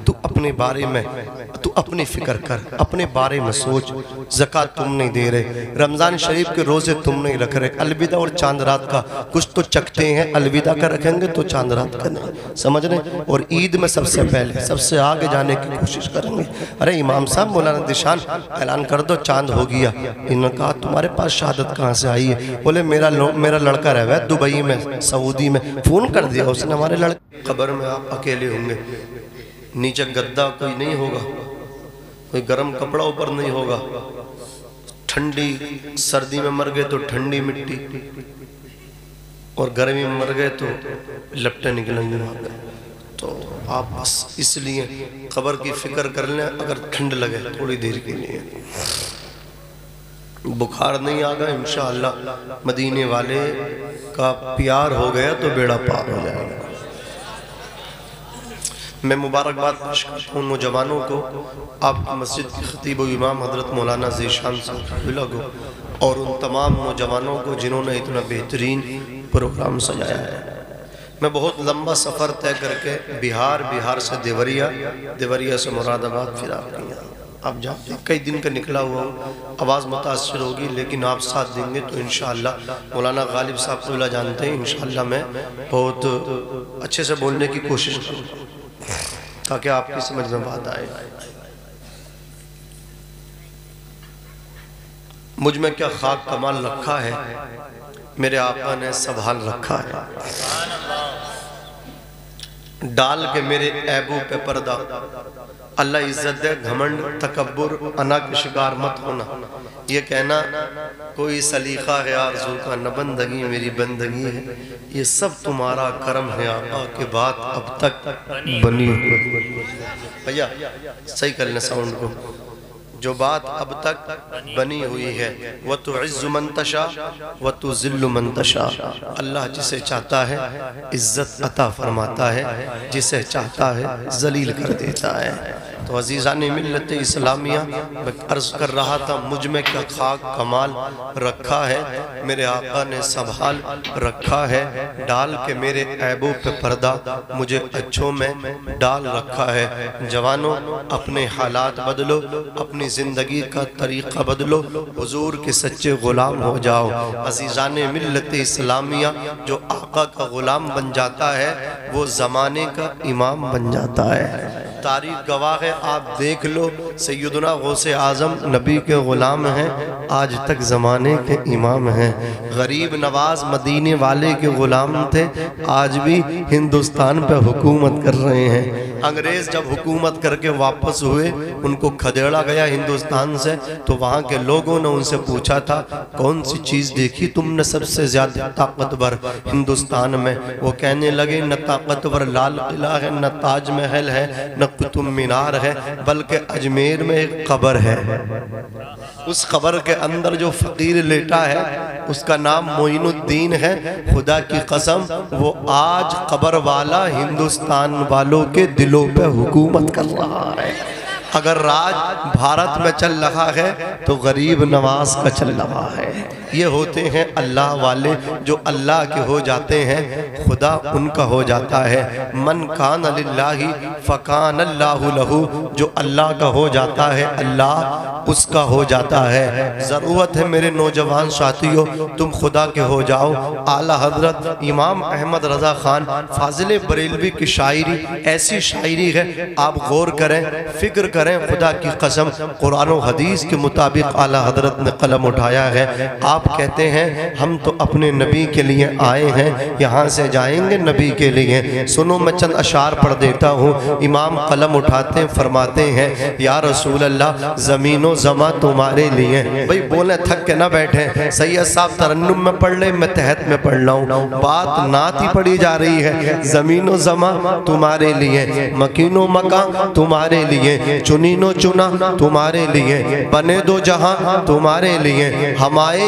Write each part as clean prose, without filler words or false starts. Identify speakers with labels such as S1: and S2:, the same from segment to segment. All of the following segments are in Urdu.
S1: تو اپنے بارے میں تو اپنی فکر کر، اپنے بارے میں سوچ۔ زکاة تم نہیں دے رہے، رمضان شریف کے روزے تم نہیں رکھ رہے، الوداع اور چاند رات کا کچھ تو چکتے ہیں، الوداع کا رکھیں گے تو چاند رات کا نہیں، سمجھ رہے؟ اور عید میں سب سے پہلے سب سے آگے جانے کی کوشش کریں گے۔ ارے امام صاحب مولانا دشان اعلان کر دو چاند ہو گیا۔ انہوں نے کہا تمہارے پاس شہادت کہاں سے آئی ہے؟ بولے میرا لڑکا رہ ہے دبئی میں، سعودی میں، فون کر دیا اس نے ہمارے لڑکے۔ قبر میں آپ اکیلے ہوں گے، نیچے گدہ کوئی نہیں ہوگا، کوئی گرم کپڑا اوپر نہیں ہوگا، ٹھنڈی سردی میں مر گئے تو ٹھنڈی مٹی، اور گرمی میں مر گئے تو لپٹے نکلیں گے وہاں گئے۔ تو آپ بس اس لیے قبر کی فکر کر لیں، اگر ٹھنڈ لگے تھوڑی دیر کے لیے، بخار نہیں آگا انشاءاللہ مدینے والے کا پیار ہو گیا تو بیڑا پار ہو جائے گا۔ میں مبارکباد پیش کرتا ہوں نوجوانوں کو، آپ کی مسجد کی خطیب و امام حضرت مولانا ذیشان صاحب کو، اور ان تمام نوجوانوں کو جنہوں نے اتنا بہترین پروگرام سجایا ہے۔ میں بہت لمبا سفر طے کر کے بہار سے دیوریا سے مراد آباد پھر آپ کے یہاں آپ جاتے ہیں، کئی دن کا نکلا ہوا ہوں، آواز متاثر ہوگی لیکن آپ ساتھ دیں گے تو انشاءاللہ مولانا غالب صاحب کو اللہ جانتے ہیں، انشاءاللہ میں بہت اچھے سے بولنے کی کوشش کروں تاکہ آپ کی سمجھ میں بات آئے۔ مجھ میں کیا خاک کمال رکھا ہے، میرے آقا نے سنبھال رکھا ہے، ڈال کے میرے عیبوں پہ پردہ، اللہ عزت دے، گھمنڈ تکبر انا کے شکار مت ہونا، یہ کہنا کوئی سلیقہ ہے آرزو کا نہ بندگی میری بندگی ہے، یہ سب تمہارا کرم ہے آقا کے بات اب تک بنی ہوئی۔ بھیا صحیح کر لیں ساؤنڈ کو، جو بات اب تک بنی ہوئی ہے، وَتُعِزُّ مَن تَشَاءُ وَتُذِلُّ مَن تَشَاءُ، اللہ جسے چاہتا ہے عزت عطا فرماتا ہے، جسے چاہتا ہے ذلیل کر دیتا ہے۔ تو عزیزان ملت اسلامیہ، میں عرض کر رہا تھا مجھ میں کیا خاک کمال رکھا ہے، میرے آقا نے سنبھال رکھا ہے، ڈال کے میرے عیبوں پہ پردہ مجھے اچھوں میں ڈال رکھا ہے۔ جوانوں اپنے حالات بدلو، اپنی زندگی کا طریقہ بدلو، حضور کے سچے غلام ہو جاؤ۔ عزیزان ملت اسلامیہ، جو آقا کا غلام بن جاتا ہے وہ زمانے کا امام بن جاتا ہے۔ تاریخ گواہ ہے، آپ دیکھ لو سیدنا غوث اعظم نبی کے غلام ہیں، آج تک زمانے کے امام ہیں۔ غریب نواز مدینے والے کے غلام تھے، آج بھی ہندوستان پہ حکومت کر رہے ہیں۔ انگریز جب حکومت کر کے واپس ہوئے، ان کو کھدیڑا گیا ہندوستان سے، تو وہاں کے لوگوں نے ان سے پوچھا تھا کون سی چیز دیکھی تم نے سب سے زیادہ طاقتور ہندوستان میں؟ وہ کہنے لگے نہ طاقتور لال قلعہ ہے، نہ تاج محل ہے، نہ قطب مینار ہے، بلکہ اجمیر میں ایک قبر ہے۔ اس قبر کے اندر جو فقیر لیٹا ہے اس کا نام معین الدین ہے۔ خدا کی قسم وہ آج قبر والا ہندوستان والوں کے دلوں پہ حکومت کر رہا ہے۔ اگر راج بھارت میں چل رہا ہے تو غریب نواز کا چل رہا ہے۔ یہ ہوتے ہیں اللہ والے، جو اللہ کے ہو جاتے ہیں خدا ان کا ہو جاتا ہے۔ من کان للہ فکان اللہ لہو، جو اللہ کا ہو جاتا ہے اللہ اس کا ہو جاتا ہے۔ ضرورت ہے میرے نوجوان ساتھیوں تم خدا کے ہو جاؤ۔ اعلیٰ حضرت امام احمد رضا خان فاضل بریلوی کی شاعری ایسی شاعری ہے، آپ غور کریں، فکر کریں، خدا کی قسم قرآن و حدیث کے مطابق اعلیٰ حضرت نے قلم اٹھایا ہے۔ آپ کہتے ہیں ہم تو اپنے نبی کے لیے آئے ہیں، یہاں سے جائیں گے نبی کے لیے۔ سنو میں چند اشعار پڑھ دیتا ہوں۔ امام قلم اٹھاتے فرماتے ہیں یا رسول اللہ زمین و زماں تمہارے لیے۔ بھئی بولیں تھک کے نہ بیٹھیں، سید صاحب ترنم میں پڑھ لیں، میں تحت میں پڑھ لاؤں، بات نعت ہی پڑھی جا رہی ہے۔ زمین و زماں تمہارے لیے، مکین و مکان تمہارے لیے، چنین و چنا تمہارے لیے، بنے دو جہاں تمہارے لیے، ہم آئے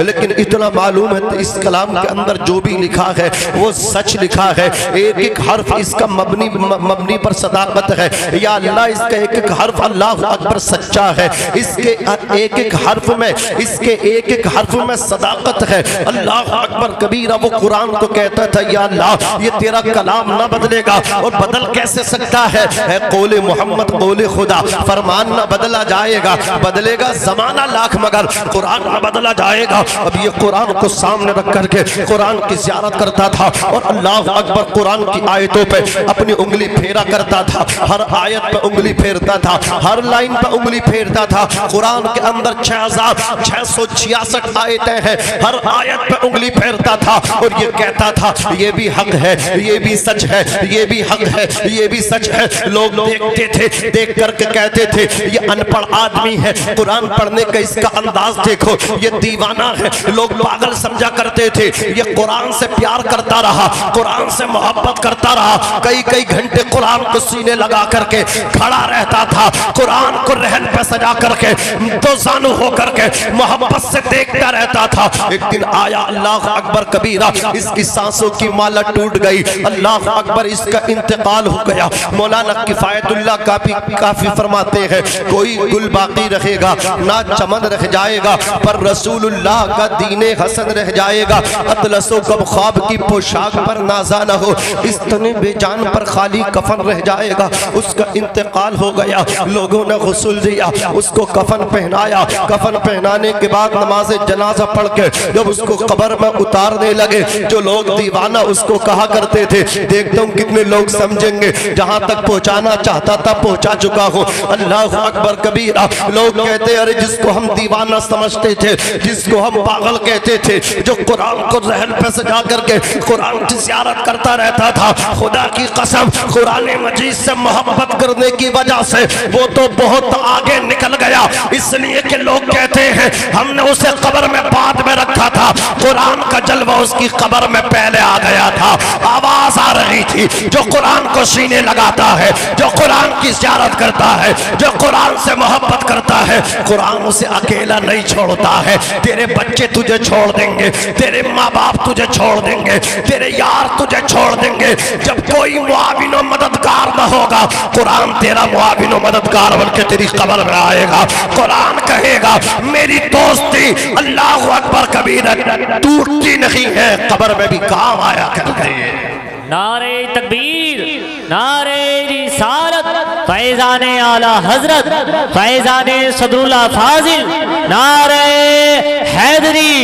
S1: لیکن اتنا معلوم ہے اس کلام کے اندر جو بھی لکھا ہے وہ سچ لکھا ہے، ایک ایک حرف اس کا مبنی پر صداقت ہے، یا اللہ اس کا ایک ایک حرف اللہ اکبر سچا ہے، اس کے ایک ایک حرف میں صداقت ہے، اللہ اکبر کبیرہ۔ وہ قرآن کو کہتا تھا یا اللہ یہ تیرا کلام نہ بدلے گا، اور بدل کیسے سکتا ہے قول محمد قول خدا، فرمان نہ بدلا جائے گا، بدلے گا زمانہ لاکھ مگر قرآن نہ بدلا جائے گا۔ اب یہ قرآن کو سامنے رکھ کر کے قرآن کی زیارت کرتا تھا، اور اللہ اکبر قرآن کی آیتوں پہ اپنی انگلی پھیرا کرتا تھا، ہر آیت پہ انگلی پھیرتا تھا، ہر لائن پہ انگلی پھیرتا تھا۔ قرآن کے اندر 6666 آیتیں ہیں، ہر آیت پہ انگلی پھیرتا تھا اور یہ کہتا تھا یہ بھی حق ہے، یہ بھی سچ ہے، یہ بھی حق ہے، یہ بھی سچ ہے۔ لوگ دیکھتے تھے، دیکھ کر کے کہتے تھے یہ ان پڑھ آدمی ہے، قرآن پڑھنے کا اس کا انداز دیکھو، یہ دیوانہ ہے۔ لوگ پاگل سمجھا کرتے تھے، یہ قرآن سے پیار کرتا رہا، قرآن سے محبت کرتا رہا، کئی گھنٹے قرآن کو سینے لگا کر کے کھڑا رہتا تھا، قرآن کو رہن پہ سجا کر کے دو زانو ہو کر کے محبت سے دیکھتا رہتا تھا۔ ایک دن آیا اللہ اکبر کبیرہ، اس کی سانسوں کی مالا ٹوٹ گئی، اللہ اکبر اس کا انتقال ہو گیا۔ مولانا کفایت اللہ کافی فرماتے ہیں کوئی گل باقی رہے گا نہ چمن رہ جائے گا، پر رسول اللہ کا دین حسن رہ جائے گا۔ اطلس و کب خواب کی پوشاک پر نازا نہ ہو، اس تن بے جان پر خالی کفن رہ جائے گا۔ اس کا انتقال ہو گیا، لوگوں نے غسل دیا، اس کو کفن پہنایا، کفن پہنانے کے بعد نماز جنازہ پڑھ کے جب اس کو قبر میں اتارنے لگے، جو لوگ دیوانہ اس کو کہا کرتے تھے، دیکھتا ہوں کتنے لوگ سمجھیں گے، جہاں تک پہنچانا چاہتا تھا پہنچا چکا ہوں۔ اللہ اکبر کبیرہ۔ لوگ کہتے ارے جس کو ہم دیوانہ سمجھتے تھے، جس کو ہم پاگل کہتے تھے، جو قرآن کو ذہن پہ سجا کر کے قرآن کی زیارت کرتا رہتا تھا، خدا کی قسم قرآن مجید سے محبت کرنے کی وجہ سے وہ تو بہت آگے نکل گیا، اس لیے کہ لوگ کہتے ہیں ہم نے اسے قبر میں بعد میں رکھا تھا، قرآن کا جلوہ اس کی قبر میں پہلے آ گیا تھا۔ آواز آ رہی تھی جو قرآن کو سینے لگاتا ہے، جو قرآن کی زیارت کرتا ہے، جو قرآن سے محبت کرتا ہے، قرآن اسے اکیلا نہیں چھوڑتا ہے۔ تیرے بچے تجھے چھوڑ دیں گے، تیرے ماں باپ تجھے چھوڑ دیں گے، تیرے یار تجھے چھوڑ دیں گے، جب کوئی معاون و مددگار نہ ہوگا قرآن تیرا معاون و مددگار بلکہ تیری قبر میں آئے گا۔ قرآن کہے گا میری دوستی اللہ اکبر کبیرہ ٹوٹتی نہیں ہے، قبر میں بھی کام آیا کرتی ہے۔
S2: نعرہ تکبیر، نعرہ رسالت، فیضان اعلیٰ حضرت، فیضان صدر اللہ فاضل، نعرہ حیدری۔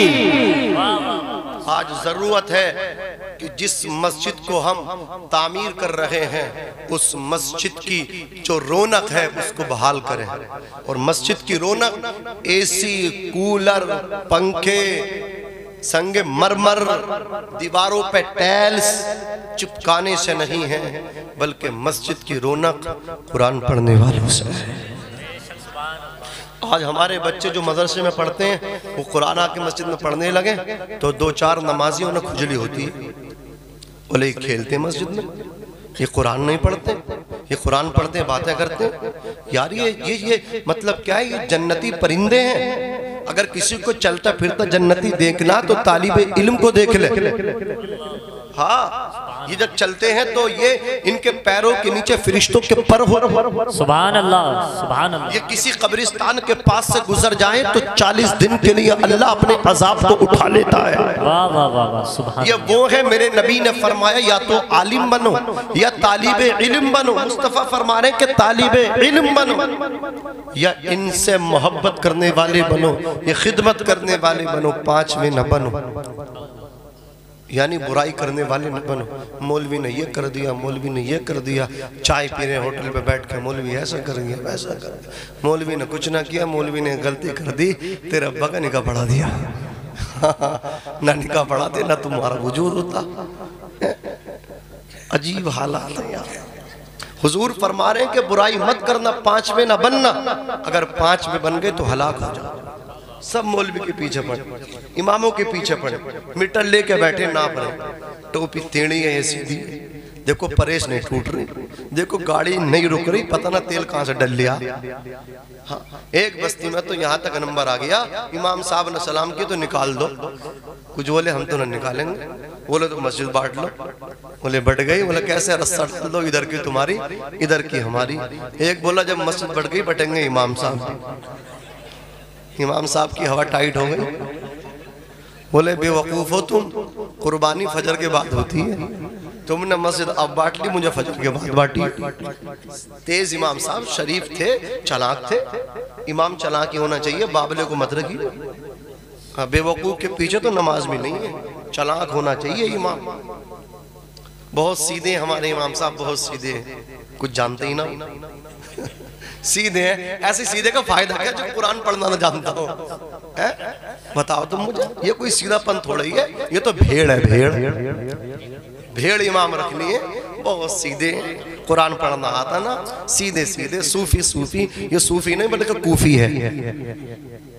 S1: آج ضرورت ہے کہ جس مسجد کو ہم تعمیر کر رہے ہیں اس مسجد کی جو رونق ہے اس کو بحال کریں، اور مسجد کی رونق اے سی، کولر، پنکھے، سنگ مرمر، دیواروں پہ ٹیلز چپکانے سے نہیں ہے، بلکہ مسجد کی رونق قرآن پڑھنے والوں سے ہے۔ آج ہمارے بچے جو مدرسے میں پڑھتے ہیں وہ قرآن آ کے مسجد میں پڑھنے لگے تو دو چار نمازیوں نے کھجلی ہوتی ہے، بولے یہ کھیلتے ہیں مسجد میں، یہ قرآن نہیں پڑھتے، یہ قرآن پڑھتے ہیں باتیں کرتے ہیں۔ یار یہ مطلب کیا ہے؟ یہ جنتی پرندے ہیں۔ اگر کسی کو چلتا پھرتا جنتی دیکھنا تو طالب علم کو دیکھ لے۔ ہاں یہ جب چلتے ہیں تو یہ ان کے پیروں کے نیچے فرشتوں کے پر ہو۔
S2: سبحان اللہ، سبحان اللہ۔
S1: یہ کسی قبرستان کے پاس سے گزر جائیں تو 40 دن کے لیے اللہ اپنے عذاب کو اٹھا لیتا ہے۔
S2: واہ واہ واہ، سبحان
S1: یہ وہ ہے میرے نبی نے فرمایا یا تو عالم بنو یا طالب علم بنو۔ مصطفیٰ فرما رہے کہ طالب علم بنو یا ان سے محبت کرنے والے بنو، یہ خدمت کرنے والے بنو، 5 میں نہ بنو، یعنی برائی کرنے والے نہ بنو۔ مولوی نے یہ کر دیا، مولوی نے یہ کر دیا، چائے پی رہے ہوٹل پہ بیٹھ کے مولوی ایسا کر دیا ویسا کر دیا، مولوی نے کچھ نہ کیا، مولوی نے غلطی کر دی، تیرے ابا کا نکاح پڑھا دیا، نہ نکاح پڑھاتے نہ تمہارا وجود ہوتا۔ عجیب حالات ہیں یار۔ حضور فرما رہے ہیں کہ برائی مت کرنا، 5 میں نہ بننا، اگر 5 میں بن گئے تو ہلاک ہو جاؤ۔ سب مولوی کے پیچھے پڑے، اماموں کے پیچھے پڑے، میٹر لے کے بیٹھے نہ پڑے، ٹوپی تیڑی ہے یہ سیدھی، دیکھو پریش نہیں ٹوٹ رہی، دیکھو گاڑی نہیں رک رہی، پتہ نہ تیل کہاں سے ڈل لیا۔ ہاں ایک بستی میں تو یہاں تک نمبر آ گیا، امام صاحب نے سلام کی تو نکال دو، کچھ بولے ہم تو نہ نکالیں گے، بولے تو مسجد بانٹ لو، بولے بٹ گئی، بولے کیسے رسہ ڈال دو، ادھر کی تمہاری ادھر کی ہماری۔ ایک بولا جب مسجد بٹ گئی بٹیں گے امام صاحب، امام صاحب کی ہوا ٹائٹ ہو گئی، بولے بے وقوف ہو تم، قربانی فجر کے بعد ہوتی ہے، تم نے مسجد اب بانٹ لی، مجھے فجر کے بعد بانٹی۔ تیز امام صاحب شریف تھے، چلاک تھے، امام چلاکی ہونا چاہیے، بابلے کو مت رکھی، بے وقوف کے پیچھے تو نماز بھی نہیں ہے، چلاک ہونا چاہیے امام۔ بہت سیدھے ہمارے امام صاحب، بہت سیدھے ہیں، کچھ جانتے ہی نہ سیدھے ہیں۔ ایسے سیدھے کا فائدہ کیا جو قرآن پڑھنا نہ جانتا ہو؟ بتاؤ تم مجھے، یہ کوئی سیدھا پن تھوڑا ہی ہے، یہ تو بھیڑ ہے، بھیڑ بھیڑ امام رکھنی ہے، بہت سیدھے ہیں، قرآن پڑھنا آتا نا، سیدھے سیدھے صوفی، صوفی یہ صوفی نہیں بلکہ کوفی ہے۔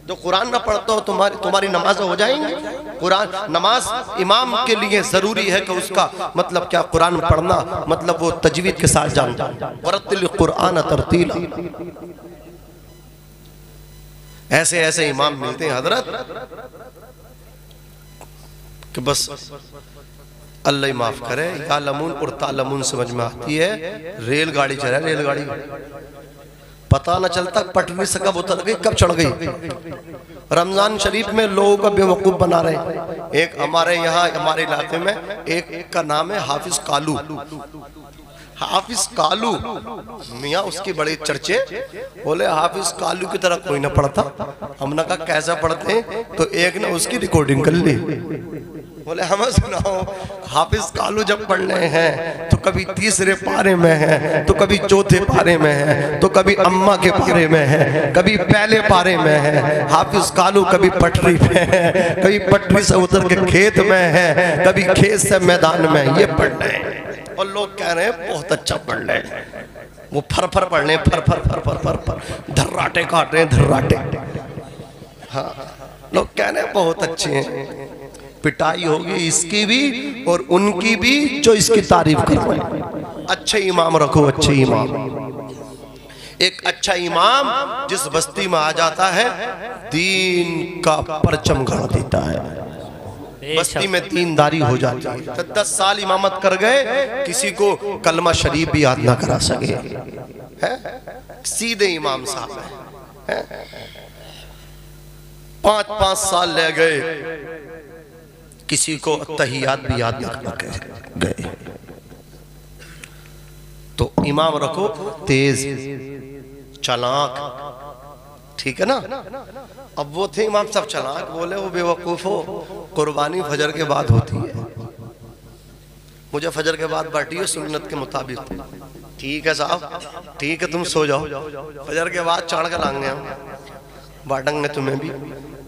S1: جو قرآن نہ پڑھتا ہو تمہاری نماز ہو جائیں گی۔ قرآن نماز امام کے لیے ضروری ہے کہ اس کا مطلب کیا قرآن پڑھنا، مطلب وہ تجوید کے ساتھ جانتا ہے، ورتل القرآن ترتیلا۔ ایسے ایسے امام ملتے ہیں حضرت کہ بس اللہ ہی معاف کرے، یعلمون اور تعلمون سمجھ میں آتی ہے، ریل گاڑی چلے، ریل گاڑی پتہ نہ چلتا پٹری سے کب اتر گئی کب چڑھ گئی۔ رمضان شریف میں لوگوں کا بے وقوف بنا رہے ہیں۔ ایک ہمارے یہاں ہمارے علاقے میں ایک کا نام ہے حافظ کالو، حافظ کالو میاں اس کی بڑے چرچے، بولے حافظ کالو کی طرح کوئی نہ پڑھتا۔ ہم نے کہا کیسا پڑھتے ہیں؟ تو ایک نے اس کی ریکارڈنگ کر لی، بولے ہمیں سناؤ حافظ کالو جب پڑھ رہے ہیں تو کبھی تیسرے پارے میں ہے، تو کبھی چوتھے پارے میں ہے، تو کبھی اماں کے پارے میں ہے، کبھی پہلے پارے میں ہے۔ حافظ کالو کبھی پٹری میں ہے، کبھی پٹری سے اتر کے کھیت میں ہے، کبھی کھیت سے میدان میں، یہ پڑھ رہے ہیں اور لوگ کہہ رہے ہیں بہت اچھا پڑھ رہے ہیں۔ وہ پھر پھر پڑھ رہے ہیں، پھر پھر پھر پھر پھر پھر دھراٹے کاٹ رہے ہیں، دھراٹے۔ ہاں لوگ کہہ رہے ہیں بہت اچھے ہیں۔ پٹائی ہوگی اس کی بھی اور ان کی بھی جو اس کی تعریف کر رہے ہیں۔ اچھے امام رکھو، اچھے امام۔ ایک اچھا امام جس بستی میں آ جاتا ہے دین کا پرچم گڑ دیتا ہے، بستی میں دینداری ہو جاتی ہے۔ 10 سال امامت کر گئے، کسی کو کلمہ شریف بھی یاد نہ کرا سکے، سیدھے امام صاحب ہیں۔ 5 سال لے گئے، کسی کو تحیات بھی یاد نہ گئے۔ تو امام رکھو تیز، چلاک، ٹھیک ہے نا۔ اب وہ تھے امام صاحب چلاک، بولے وہ بے وقوف ہو، قربانی فجر کے بعد ہوتی ہے، مجھے فجر کے بعد بانٹی ہے سنت کے مطابق۔ ٹھیک ہے صاحب، ٹھیک ہے تم سو جاؤ، فجر کے بعد چاڑ کر لائیں گے ہم، بانٹیں گے تمہیں بھی۔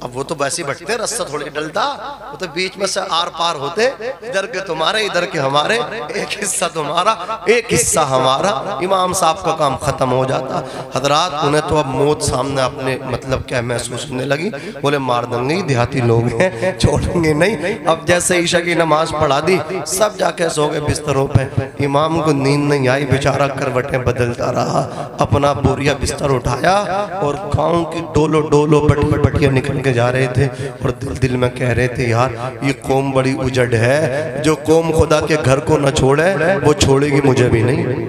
S1: اب وہ تو ویسے بٹتے، رسہ تھوڑی ڈلتا، وہ تو بیچ میں سے آر پار ہوتے، ادھر کے تمہارے ادھر کے ہمارے، ایک حصہ تمہارا ایک حصہ ہمارا، امام صاحب کا کام ختم ہو جاتا۔ حضرات انہیں تو اب موت سامنے اپنے مطلب کیا محسوس ہونے لگی، بولے مار دیں گے، دیہاتی لوگ ہیں چھوڑیں گے نہیں۔ اب جیسے عشاء کی نماز پڑھا دی، سب جا کے سو گئے بستروں پہ، امام کو نیند نہیں آئی، بیچارہ کروٹیں بدلتا رہا، اپنا بوریا بستر اٹھایا اور گاؤں کی ڈولو ڈولو بٹیاں نکل کے جا رہے تھے، اور دل میں کہہ رہے تھے یار یہ قوم بڑی اجڑ ہے، جو قوم خدا کے گھر کو نہ چھوڑے وہ چھوڑے گی مجھے بھی نہیں،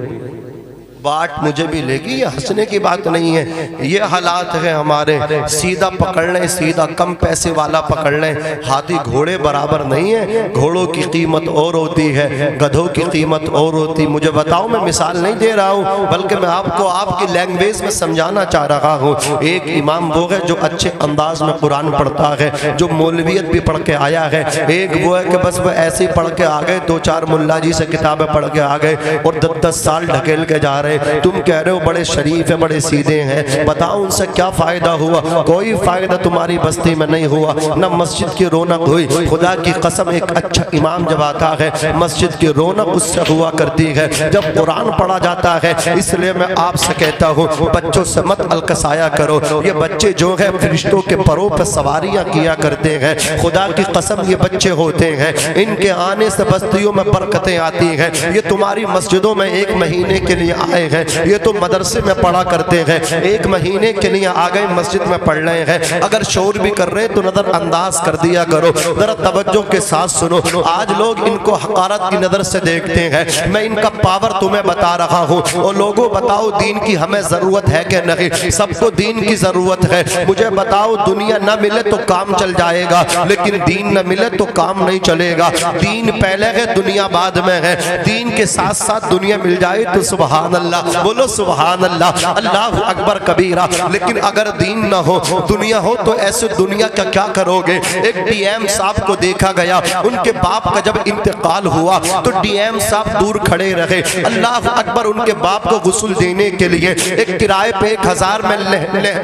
S1: بات مجھے بھی لے گی۔ یہ ہنسنے کی بات نہیں ہے، یہ حالات ہیں ہمارے۔ سیدھا پکڑ لیں، سیدھا کم پیسے والا پکڑ لیں، ہاتھی گھوڑے برابر نہیں ہے، گھوڑوں کی قیمت اور ہوتی ہے، گدھوں کی قیمت اور ہوتی۔ مجھے بتاؤ، میں مثال نہیں دے رہا ہوں بلکہ میں آپ کو آپ کی لینگویج میں سمجھانا چاہ رہا ہوں۔ ایک امام وہ ہے جو اچھے انداز میں قرآن پڑھتا ہے، جو مولویت بھی پڑھ کے آیا ہے، ایک وہ ہے کہ بس وہ ایسے ہی پڑھ کے آ گئے، 2-4 ملا جی سے کتابیں پڑھ کے آ گئے اور 10 سال ڈھکیل کے جا رہے رہے, تم کہہ رہے ہو بڑے شریف ہیں, بڑے سیدھے ہیں, بتاؤ ان سے کیا فائدہ ہوا؟ کوئی فائدہ تمہاری بستی میں نہیں ہوا, نہ مسجد کی رونق ہوئی. خدا کی قسم ایک اچھا امام جب آتا ہے مسجد کی رونق اس سے ہوا کرتی ہے جب قرآن پڑھا جاتا ہے. اس لیے میں آپ سے کہتا ہوں بچوں سے مت القصایا کرو. یہ بچے جو ہیں فرشتوں کے پروں پر سواریاں کیا کرتے ہیں. خدا کی قسم یہ بچے ہوتے ہیں, ان کے آنے سے بستیوں میں برکتیں آتی ہیں. یہ تمہاری مسجدوں میں ایک مہینے کے لیے آئے ہیں, یہ تو مدرسے میں پڑھا کرتے ہیں, ایک مہینے کے لیے آ گئے مسجد میں پڑھ رہے ہیں. اگر شور بھی کر رہے تو نظر انداز کر دیا کرو, ذرا توجہ کے ساتھ سنو. آج لوگ ان کو حقارت کی نظر سے دیکھتے ہیں, میں ان کا پاور تمہیں بتا رہا ہوں. اور لوگوں بتاؤ دین کی ہمیں ضرورت ہے کہ نہیں؟ سب کو دین کی ضرورت ہے. مجھے بتاؤ دنیا نہ ملے تو کام چل جائے گا, لیکن دین نہ ملے تو کام نہیں چلے گا. دین پہلے ہے, دنیا بعد میں ہے. دین کے ساتھ ساتھ دنیا مل جائے تو سبحان اللہ, بولو سبحان اللہ, اللہ اکبر کبیرہ. لیکن اگر دین نہ ہو دنیا ہو تو ایسے دنیا کا کیا کرو گے؟ ایک ڈی ایم صاحب کو دیکھا گیا, ان کے باپ کا جب انتقال ہوا تو ڈی ایم صاحب دور کھڑے رہے. اللہ اکبر, ان کے باپ کو غسل دینے کے لیے ایک کرائے پہ 1000 میں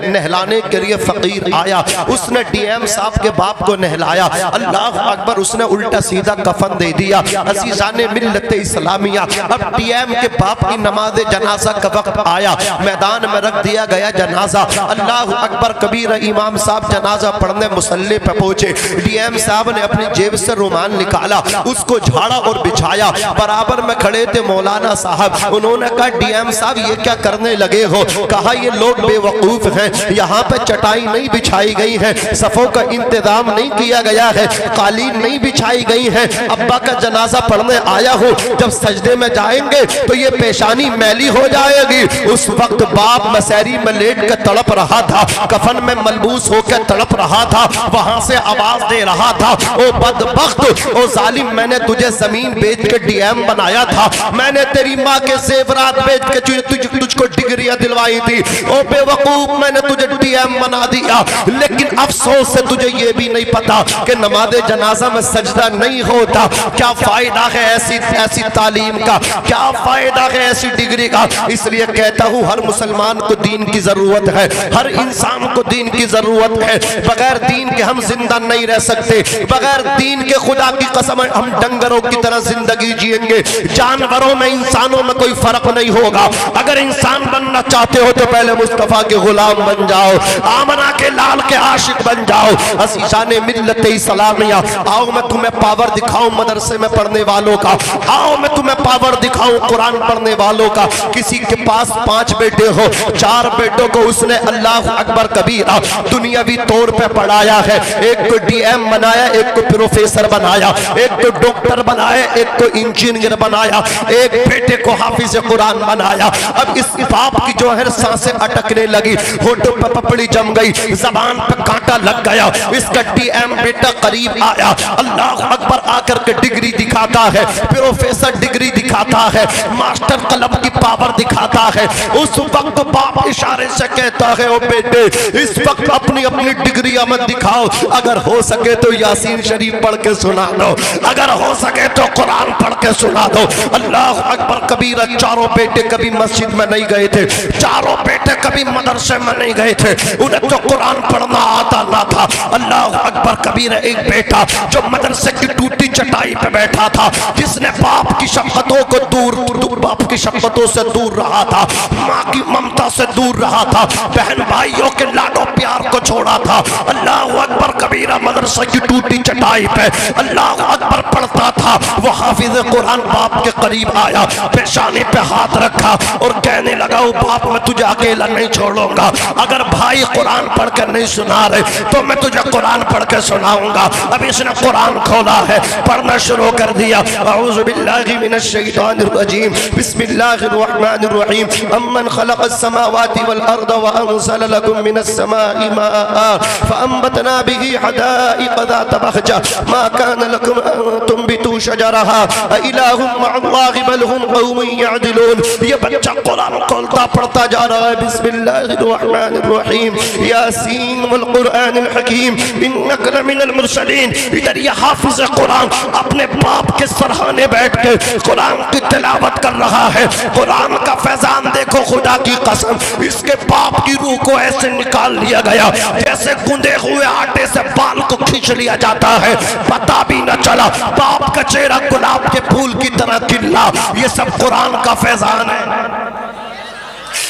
S1: نہلانے کے لیے فقیر آیا, اس نے ڈی ایم صاحب کے باپ کو نہلایا. اللہ اکبر, اس نے الٹا سیدھا کفن دے دیا. عزیزان ملت اسلامیہ, اب ڈی ایم کے باپ کی نماز جنازہ کا وقت آیا, میدان میں رکھ دیا گیا جنازہ. اللہ اکبر کبیر, امام صاحب جنازہ پڑھنے مصلی پہ پہنچے. ڈی ایم صاحب نے اپنی جیب سے رومال نکالا, اس کو جھاڑا اور بچھایا. برابر میں کھڑے تھے مولانا صاحب, انہوں نے کہا ڈی ایم صاحب یہ کیا کرنے لگے ہو؟ کہا یہ لوگ بے وقوف ہیں, یہاں پہ چٹائی نہیں بچھائی گئی ہے, صفوں کا انتظام نہیں کیا گیا ہے, قالین نہیں بچھائی گئی ہے. ابا کا جنازہ پڑھنے آیا ہوں, جب سجدے میں جائیں گے تو یہ پیشانی میلی ہو جائے گی. اس وقت باپ مسیری میں لیٹ کے تڑپ رہا تھا, کفن میں ملبوس ہو کے تڑپ رہا تھا, وہاں سے آواز دے رہا تھا, او بدبخت, او ظالم, میں نے تجھے زمین بیچ کے ڈی ایم بنایا تھا, میں نے تیری ماں کے زیورات بیچ کے تجھ کو ڈگریاں دلوائی تھی, او بے وقوف, میں نے تجھے ڈی ایم بنا دیا. لیکن افسوس سے تجھے یہ بھی نہیں پتا کہ نماز جنازہ میں سجدہ نہیں ہوتا. کیا فائدہ ہے ایسی تعلیم کا, کیا فائدہ ہے ایسی ڈگری کا؟ اس لیے کہتا ہوں ہر مسلمان کو دین کی ضرورت ہے, ہر انسان کو دین کی ضرورت ہے. بغیر دین کے ہم زندہ نہیں رہ سکتے, بغیر دین کے خدا کی قسم ہم ڈنگروں کی طرح زندگی جئیں گے. جانوروں میں انسانوں میں کوئی فرق نہیں ہوگا. اگر انسان بننا چاہتے ہو تو پہلے مصطفیٰ کے غلام بن جاؤ, آمنہ کے لال کے عاشق بن جاؤ. عزیزان ملت اسلامیہ, آؤ میں تمہیں پاور دکھاؤں مدرسے میں پڑھنے والوں کا, آؤ میں تمہیں پاور دکھاؤں قرآن پڑھنے والوں کا. کسی کے پاس 5 بیٹے ہو, 4 بیٹوں کو اس نے اللہ اکبر کبیرہ دنیاوی طور پہ پڑھایا ہے. ایک کو ڈی ایم بنایا, ایک کو پروفیسر بنایا, ایک کو ڈاکٹر بنایا, ایک کو انجینئر بنایا, ایک بیٹے کو حافظ قرآن بنایا. اب اس باپ کی جو ہے سانسیں اٹکنے لگی, ہونٹوں پہ پپڑی جم گئی, زبان پہ کانٹا لگ گیا. اس کا ڈی ایم بیٹا قریب آیا, اللہ اکبر, آ کر کے ڈگری دکھاتا ہے, پروفیسر ڈگری دکھاتا ہے, ماسٹر قلم کی پاور دکھاتا ہے. اس وقت باپ اشارے سے کہتا ہے, او بیٹے اس وقت اپنی ڈگری مت دکھاؤ, اگر ہو سکے تو یاسین شریف پڑھ کے سنا دو, اگر ہو سکے تو قرآن پڑھ کے سنا دو. اللہ اکبر کبیرہ, چاروں بیٹے کبھی مسجد میں نہیں گئے تھے, چاروں بیٹے کبھی مدرسے میں نہیں گئے تھے, انہیں تو قرآن پڑھنا آتا نہ تھا. اللہ اکبر کبیرہ, ایک بیٹا جو مدرسے کی ٹوٹی چٹائی پہ بیٹھا تھا, جس نے باپ کی شفقتوں کو باپ کی شفقتوں سے دور رہا تھا, ماں کی ممتا سے دور رہا تھا, بہن بھائیوں کے لاڈو پیار کو چھوڑا تھا. اللہ اکبر کبیرہ, مدرسے کی ٹوٹی چٹائی پہ اللہ اکبر پڑھتا تھا. وہ حافظ قرآن باپ کے قریب آیا, پیشانی پہ ہاتھ رکھا اور کہنے لگا, او باپ میں تجھے اکیلا نہیں چھوڑوں گا, اگر بھائی قرآن پڑھ کر نہیں سنا رہے تو میں تجھے قرآن پڑھ کے سناؤں گا. اب اس نے قرآن کھولا ہے, پڑھنا شروع کر دیا. اعوذ باللہ من الشیطان الرجیم, بسم اللہ الرحمن الرحیم. امن خلق السماوات والارض وانزل لكم من السماء ماء فانبتنا به حدائق ذات بهجة ما كان لكم ان تنبتوا شجرها اإله مع الله بل هم قوم يعدلون. یہ بچہ قرآن کھولتا پڑھتا جا رہا ہے, بسم اللہ الرحمن الرحیم, یاسین والقرآن الحکیم انک لمن المرسلین. ادھر یہ حافظ قرآن اپنے باپ کے سرحانے بیٹھ کے قرآن کی تلاوت کر رہا ہے, قرآن
S3: قرآن کا فیضان دیکھو خدا کی قسم، اس کے باپ کی روح کو ایسے نکال لیا گیا جیسے گندے ہوئے آٹے سے بال کو کھینچ لیا جاتا ہے، پتہ بھی نہ چلا۔ باپ کا چہرہ گلاب کے پھول کی طرح کھلا۔ یہ سب قرآن کا فیضان ہے،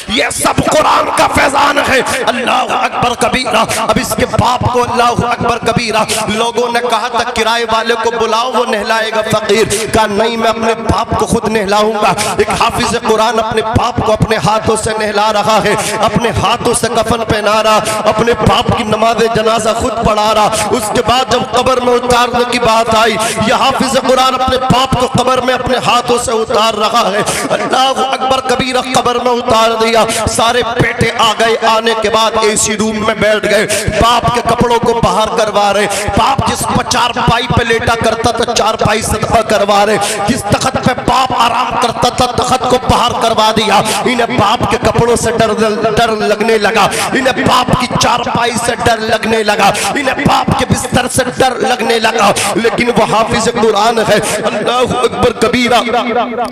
S3: یہ سب قرآن کا فیضان ہے۔ اللہ اکبر کبیرہ۔ اب اس کے باپ کو اللہ اکبر کبیرہ، لوگوں نے کہا تھا کرائے والے کو بلاؤ وہ نہلائے گا فقیر، کہا نہیں میں اپنے باپ کو خود نہلاؤں گا۔ ایک حافظ قرآن اپنے باپ کو اپنے ہاتھوں سے نہلا رہا ہے، اپنے ہاتھوں سے کفن پہنا رہا، اپنے باپ کی نماز جنازہ خود پڑھا رہا۔ اس کے بعد جب قبر میں اتارنے کی بات آئی، یہ حافظ قرآن اپنے باپ کو قبر میں اپنے ہاتھوں سے اتار رہا ہے۔ اللہ اکبر کبیرہ، قبر میں اتار دیا۔ سارے بیٹے آ گئے، آنے کے بعد اے سی روم میں بیٹھ گئے، باپ کے کپڑوں کو باہر کروا رہے۔ باپ جس چارپائی پہ لیٹا کرتا تھا چارپائی صدقہ کروا رہے، جس تخت پہ باپ آرام کرتا تھا تخت کو باہر کروا دیا۔ انہیں باپ کے کپڑوں سے ڈر لگنے لگا، انہیں باپ کی چارپائی سے ڈر لگنے لگا، انہیں باپ کے بستر سے ڈر لگنے لگا۔ لیکن وہ حافظ قرآن ہے، اللہ اکبر کبیرہ،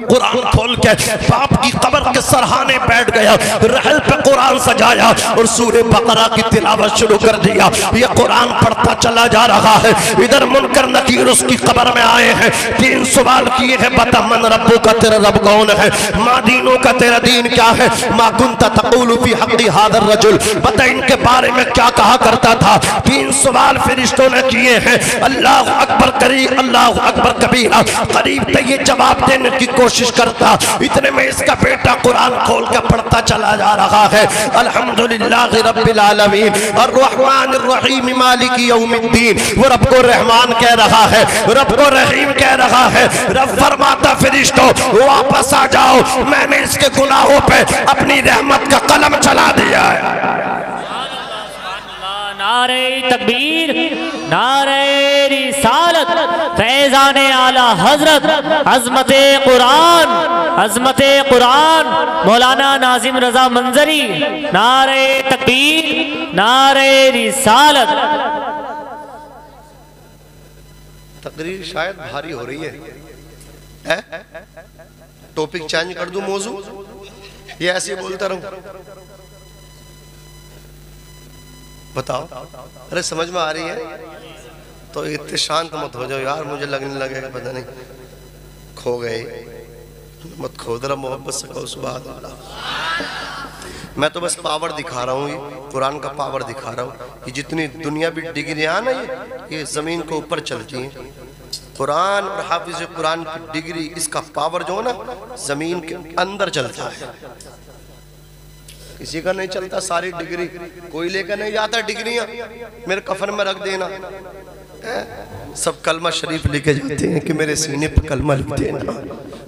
S3: قرآن کھول کے باپ کی قبر کے سرحانے بیٹھ گیا، رحل پہ قرآن سجایا اور سورہ بقرہ کی تلاوت شروع کر دیا۔ یہ قرآن پڑھتا چلا جا رہا ہے، ادھر منکر نکیر اس کی قبر میں آئے ہیں، 3 سوال کیے ہیں، بتا من ربو کا تیرا رب کون ہے، ما دینوں کا تیرا دین کیا ہے، ما کنت تقول فی حق هذا الرجل، بتا ان کے بارے میں کیا کہا کرتا تھا۔ 3 سوال فرشتوں نے کیے ہیں۔ اللہ اکبر قریب، اللہ اکبر کبیرہ، قریب تے یہ جواب دینے کی کوشش کرتا، اتنے میں اس کا بیٹا قرآن کھول کے پڑھتا چلا جا رہا ہے۔ الحمدللہ رب العالمین الرحمن الرحیم مالک یوم الدین، وہ رب کو رحمان کہہ رہا ہے، رب کو رحیم کہہ رہا ہے۔ رب فرماتا فرشتوں واپس آ جاؤ، میں نے اس کے گناہوں پہ اپنی رحمت کا قلم چلا دیا ہے۔
S2: نعرہ تکبیر، نعرہ رسالت، فیضان اعلی حضرت، عظمت قرآن، عظمت قرآن، مولانا ناظم رضا منظری، نعرہ تکبیر، نعرہ رسالت۔
S1: تقریر شاید بھاری ہو رہی ہے، ٹاپک چینج کر دوں، موضوع یہ ایسے بولتا رہوں؟ بتاؤ، ارے سمجھ میں آ رہی ہے تو اتنے شانت مت ہو جاؤ یار، مجھے لگنے لگے کہ پتہ نہیں کھو گئے، مت کھو، ذرا محبت سے کہو سبحان اللہ۔ میں تو بس پاور دکھا رہا ہوں، یہ قرآن کا پاور دکھا رہا ہوں۔ یہ جتنی دنیا بھی ڈگریاں نا یہ زمین کو اوپر چلتی ہیں، قرآن اور حافظ قرآن کی ڈگری، اس کا پاور جو ہے نا زمین کے اندر چلتا ہے، کسی کا نہیں چلتا۔ ساری ڈگری کوئی لے کر نہیں جاتا، ڈگریاں میرے کفن میں رکھ دینا، سب کلمہ شریف لکھے جاتے ہیں کہ میرے سینے پر کلمہ لکھ دینا۔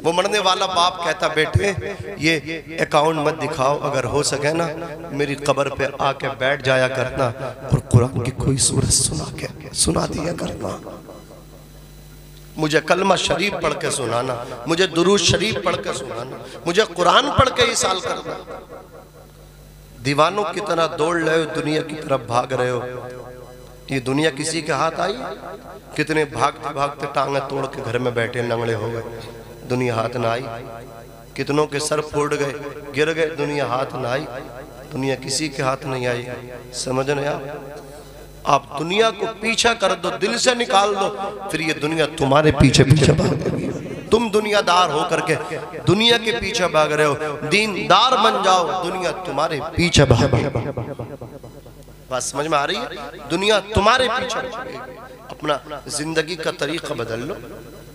S1: وہ مرنے والا باپ کہتا بیٹے یہ اکاؤنٹ مت دکھاؤ، اگر ہو سکے نا میری قبر پہ آ کے بیٹھ جایا کرنا اور قرآن کی کوئی سورت سنا دیا کرنا، مجھے کلمہ شریف پڑھ کے سنانا، مجھے درود شریف پڑھ کے سنانا، مجھے قرآن پڑھ کے ایصال کرنا۔ دیوانوں کی طرح دوڑ رہے ہو، دنیا کی طرف بھاگ رہے ہو، یہ دنیا کسی کے ہاتھ آئی؟ کتنے بھاگتے بھاگتے ٹانگیں توڑ کے گھر میں بیٹھے ننگڑے ہو گئے، دنیا ہاتھ نہ آئی۔ کتنوں کے سر پھوڑ گئے، گر گئے، دنیا ہاتھ نہ آئی۔ دنیا کسی کے ہاتھ نہیں آئی، سمجھ رہے آپ دنیا کو پیچھا کر دو، دل سے نکال دو، پھر یہ دنیا تمہارے پیچھے بھاگے گی۔ تم دنیا دار ہو کر کے دنیا کے پیچھے بھاگ رہے ہو، دیندار بن جاؤ، دنیا تمہارے پیچھے بھاگے گی۔ بات سمجھ میں آ رہی ہے؟ دنیا تمہارے پیچھے بھاگے گی۔ اپنا زندگی کا طریقہ بدل لو،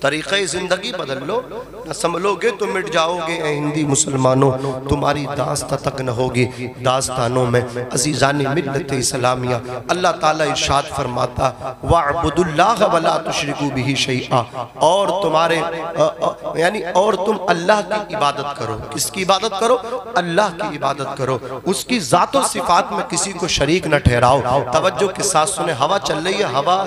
S1: طریقہ زندگی بدل لو، نہ سنبھلو گے تو مٹ جاؤ گے اے ہندی مسلمانوں، تمہاری داستہ تک نہ ہوگی داستانوں میں۔ عزیزان ملت اسلامیہ، اللہ تعالیٰ ارشاد فرماتا وَاعْبُدُ اللَّهَ وَلَا تُشْرِكُوا بِهِ شَيْئًا، اور تمہارے یعنی اور تم اللہ کی عبادت کرو۔ کس کی عبادت کرو؟ اللہ کی عبادت کرو، اس کی ذات و صفات میں کسی کو شریک نہ ٹھہراؤ۔ توجہ کے ساتھ سنیں، ہوا چل رہی ہے، ہوا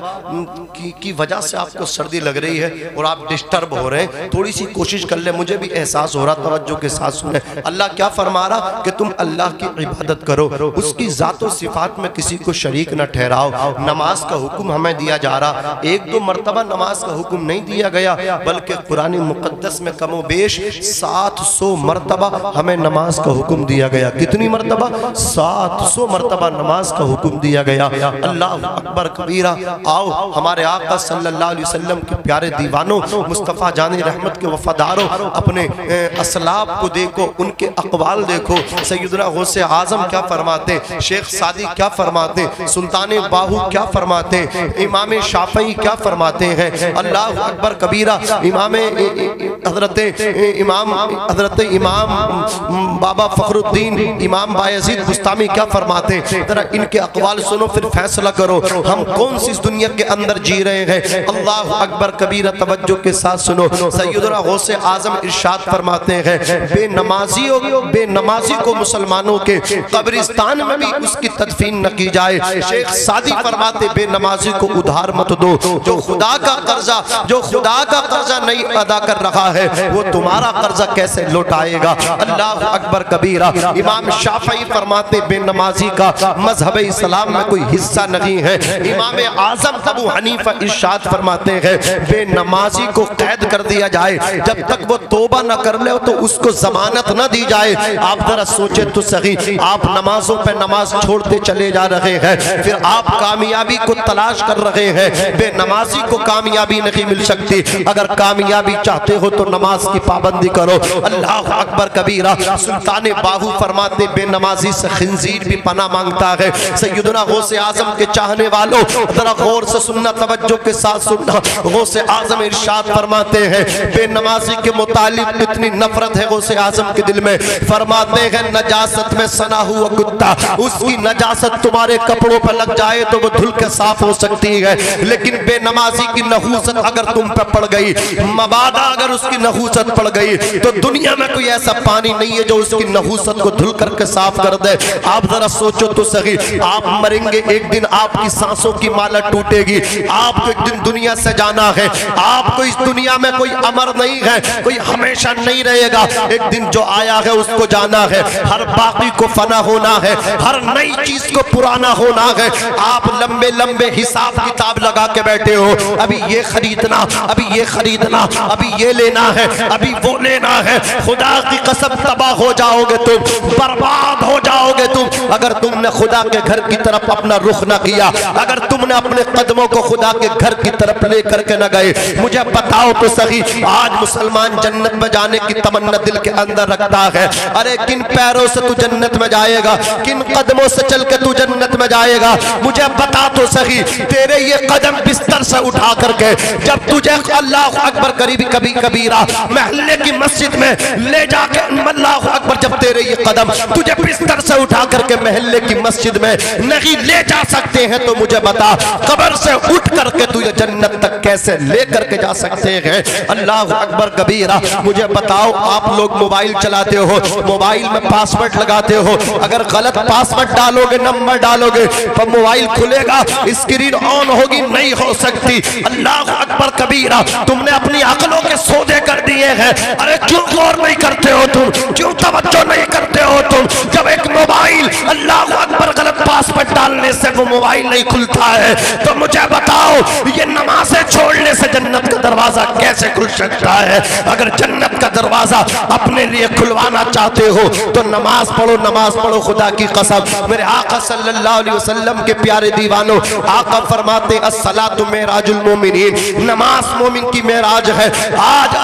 S1: کی وجہ سے آپ کو سردی لگ رہی ہے اور اور آپ ڈسٹرب ہو رہے ہیں، تھوڑی سی کوشش کر لیں، مجھے بھی احساس ہو رہا، توجہ کے ساتھ سنیں۔ اللہ کیا فرما رہا کہ تم اللہ کی عبادت کرو، اس کی ذات و صفات میں کسی کو شریک نہ ٹھہراؤ۔ نماز کا حکم ہمیں دیا جا رہا، ایک دو مرتبہ نماز کا حکم نہیں دیا گیا، بلکہ قرآن مقدس میں کم و بیش 700 مرتبہ ہمیں نماز کا حکم دیا گیا۔ کتنی مرتبہ؟ 700 مرتبہ نماز کا حکم دیا گیا۔ اللہ اکبر کبیرہ۔ آؤ ہمارے آقا صلی اللہ علیہ وسلم کے پیارے دیوانوں، مصطفیٰ جان رحمت کے وفاداروں، اپنے اسلاف کو دیکھو، ان کے اقوال دیکھو۔ سیدنا غوث اعظم کیا فرماتے، شیخ سعدی کیا فرماتے، سلطان باہو کیا فرماتے، امام شافعی کیا فرماتے ہیں۔ اللہ اکبر کبیرہ۔ حضرت امام بابا فخر الدین امام بایزید بستامی کیا فرماتے ہیں، ذرا ان کے اقوال سنو پھر فیصلہ کرو ہم کون سی دنیا کے اندر جی رہے ہیں۔ اللہ اکبر کبیرہ، توجہ کے ساتھ سنو۔ سیدنا غوث اعظم ارشاد فرماتے ہیں، بے نمازی کو مسلمانوں کے قبرستان میں بھی اس کی تدفین نہ کی جائے۔ شیخ سعدی فرماتے بے نمازی کو ادھار مت دو، جو خدا کا قرضہ نہیں ادا کر رہا ہے وہ تمہارا قرضہ کیسے لوٹائے گا۔ اللہ اکبر کبیرہ۔ امام شافعی فرماتے بے نمازی کا مذہب اسلام میں کوئی حصہ نہیں ہے۔ امام اعظم ابو حنیفہ ارشاد فرماتے ہیں بے نمازی کو قید کر دیا جائے، جب تک وہ توبہ نہ کر لے تو اس کو ضمانت نہ دی جائے۔ آپ ذرا سوچیں تو صحیح، آپ نمازوں پہ نماز چھوڑتے چلے جا رہے ہیں، پھر آپ کامیابی کو تلاش کر رہے ہیں۔ بے نمازی کو کامیابی نہیں مل سکتی، اگر کامیابی چاہتے ہو تو نماز کی پابندی کرو۔ اللہ اکبر کبیرہ۔ سلطان باہو فرماتے بے نمازی سے خنزیر بھی پناہ مانگتا ہے۔ سیدنا غوث اعظم کے چاہنے والوں ذرا غور سے سننا، توجہ کے ساتھ سننا۔ غوث اعظم ارشاد فرماتے ہیں بے نمازی کے متعلق اتنی نفرت ہے غوث اعظم کے دل میں، فرماتے ہیں نجاست میں سنا ہوا کتا، اس کی نجاست تمہارے کپڑوں پر لگ جائے تو وہ دھل کے صاف ہو سکتی ہے، لیکن بے نمازی کی نحوست اگر تم پہ پڑ گئی، مبادا اگر اس کی نحوست پڑ گئی تو دنیا میں کوئی ایسا پانی نہیں ہے جو اس کی نحوست کو دھل کر کے صاف کر دے۔ آپ ذرا سوچو تو صحیح، آپ مریں گے ایک دن، آپ کی سانسوں کی مالا ٹوٹے گی، آپ کو ایک دن دنیا سے جانا ہے، آپ کو اس دنیا میں کوئی امر نہیں ہے، کوئی ہمیشہ نہیں رہے گا، ایک دن جو آیا ہے اس کو جانا ہے، ہر باقی کو فنا ہونا ہے، ہر نئی چیز کو پرانا ہونا ہے۔ آپ لمبے لمبے حساب کتاب لگا کے بیٹھے ہو، ابھی یہ خریدنا، ابھی یہ خریدنا، ابھی یہ لینا ہے، ابھی وہ لینا ہے، خدا کی قسم تباہ ہو جاؤ گے تم، برباد ہو جاؤ گے تم، اگر تم نے خدا کے گھر کی طرف اپنا رخ نہ کیا، اگر تم نے اپنے قدموں کو خدا کے گھر کی طرف لے کر کے نہ گئے۔ مجھے بتاؤ تو صحیح، آج مسلمان جنت میں جانے کی تمنا دل کے اندر رکھتا ہے، ارے کن پیروں سے تو جنت میں جائے گا، کن قدموں سے چل کے تو جنت میں جائے گا، مجھے بتا تو صحیح، تیرے یہ قدم بستر سے اٹھا کر کے جب تجھے اللہ اکبر قریبی کبھی کبیرہ محلے کی مسجد میں لے جا کے، اللہ اکبر، جب تیرے یہ قدم تجھے بستر سے اٹھا کر کے محلے کی مسجد میں نہیں لے جا سکتے ہیں تو مجھے بتا قبر سے اٹھ کر کے تجھے جنت تک کیسے لے کر کے جا سکتے ہیں۔ اللہ اکبر کبیرہ۔ مجھے بتاؤ، آپ لوگ موبائل چلاتے ہو، موبائل میں پاسورڈ لگاتے ہو، اگر غلط پاسورڈ ڈالو گے، نمبر ڈالو گے تو موبائل کھلے گا، اسکرین آن ہوگی، نہیں ہو سکتی۔ اللہ اکبر کبیرہ۔ تم نے اپنی عقلوں کے سودے کر دیے ہیں، ارے کیوں غور نہیں کرتے ہو تم، کیوں توجہ نہیں کرتے ہو تم؟ جب ایک موبائل اللہ اکبر غلط پاسورڈ ڈالنے سے وہ موبائل نہیں کھلتا ہے تو مجھے بتاؤ یہ نمازیں چھوڑنے سے جنت کا دروازہ کیسے کھل سکتا ہے؟ اگر جنت کا دروازہ اپنے لیے کھلوانا چاہتے ہو تو نماز پڑھو، نماز پڑھو۔ خدا کی قسم، میرے آقا صلی اللہ علیہ وسلم کے پیارے دیوانوں، آقا فرماتے الصلاۃ معراج المومنین، نماز مومن کی معراج ہے۔ آج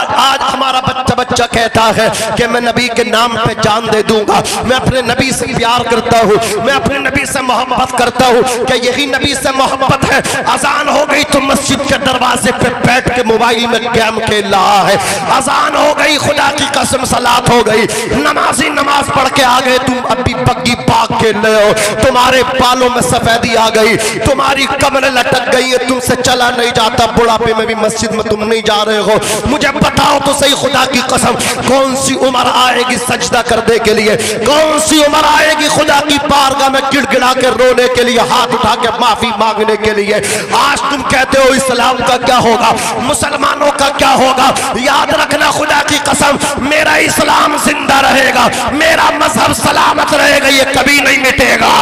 S1: ہمارا بچہ کہتا ہے کہ میں نبی کے نام پہ جان دے دوں گا، میں اپنے نبی سے پیار کرتا ہوں، میں اپنے نبی سے محبت کرتا ہوں، کہ یہی نبی سے محبت ہے؟ اذان ہو گئی تو مسجد کے دروازے پہ بیٹھ کے موبائل میں گیم کھیل رہا ہے، اذان ہو گئی، خدا کی قسم صلاۃ ہو گئی، نمازی نماز پڑھ کے آ گئے، تم ابھی بگی باغ کھیل رہے ہو، تمہارے بالوں میں سفیدی آ گئی، تمہاری کمریں لٹک گئی ہے، تم سے چلا نہیں جاتا، بڑھاپے میں بھی مسجد میں تم نہیں جا رہے ہو۔ مجھے بتاؤ تو صحیح، خدا کی قسم، کون سی عمر آئے گی سجدہ کرنے کے لیے؟ کون سی عمر آئے گی خدا کی بارگاہ میں گڑ گڑا کے رونے کے
S3: کے لیے ہاتھ اٹھا کے معافی مانگنے کے لیے. آج تم کہتے ہو اسلام کا کیا ہوگا, مسلمانوں کا کیا ہوگا. یاد رکھنا خدا کی قسم, میرا اسلام زندہ رہے گا, میرا مذہب سلامت رہے گا, یہ کبھی نہیں مٹے گا.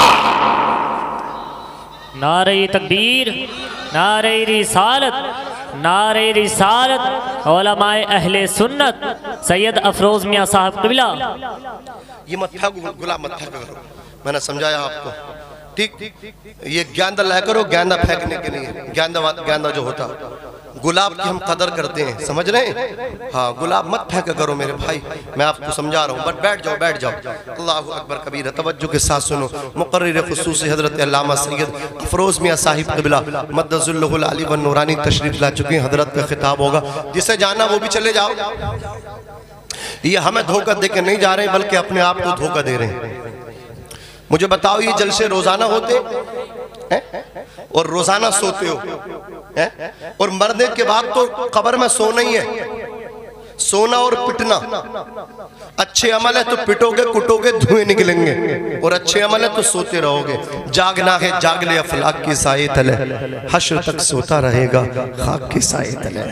S2: نعرہ تکبیر, نعرہ رسالت, نعرہ رسالت. علماء اہل سنت سید افروز میاں صاحب قبلہ.
S1: یہ مت پھینکو, گلاب مت پھینکو کرو, میں نے سمجھایا آپ کو, ٹھیک. یہ گیندہ لے کرو, گیندہ پھینکنے کے لیے, گیندہ جو ہوتا, گلاب کی ہم قدر کرتے ہیں, سمجھ رہے ہیں. ہاں, گلاب مت پھینکا کرو میرے بھائی, میں آپ کو سمجھا رہا ہوں. بٹ بیٹھ جاؤ. اللہ اکبر کبیرہ. توجہ کے ساتھ سنو. مقرر خصوصی حضرت علامہ سید افروز میاں صاحب قبلہ مدظ اللہ العلی والنورانی تشریف لا چکے ہیں. حضرت کا خطاب ہوگا, جسے جانا وہ بھی چلے جاؤ. یہ ہمیں دھوکہ دے کے نہیں جا رہے ہیں, بلکہ اپنے آپ کو دھوکہ دے رہے ہیں. مجھے بتاؤ, یہ جلسے روزانہ ہوتے اور روزانہ سوتے ہو, اور مرنے کے بعد تو قبر میں سونا ہی ہے, سونا اور پٹنا. اچھے عمل ہے تو پٹو گے, کٹو گے, دھوئے نکلیں گے, اور اچھے عمل ہے تو سوتے رہو گے. جاگنا ہے جاگ لے افلاک کی سائے تلے, حشر تک سوتا رہے گا خاک کی سائے تلے.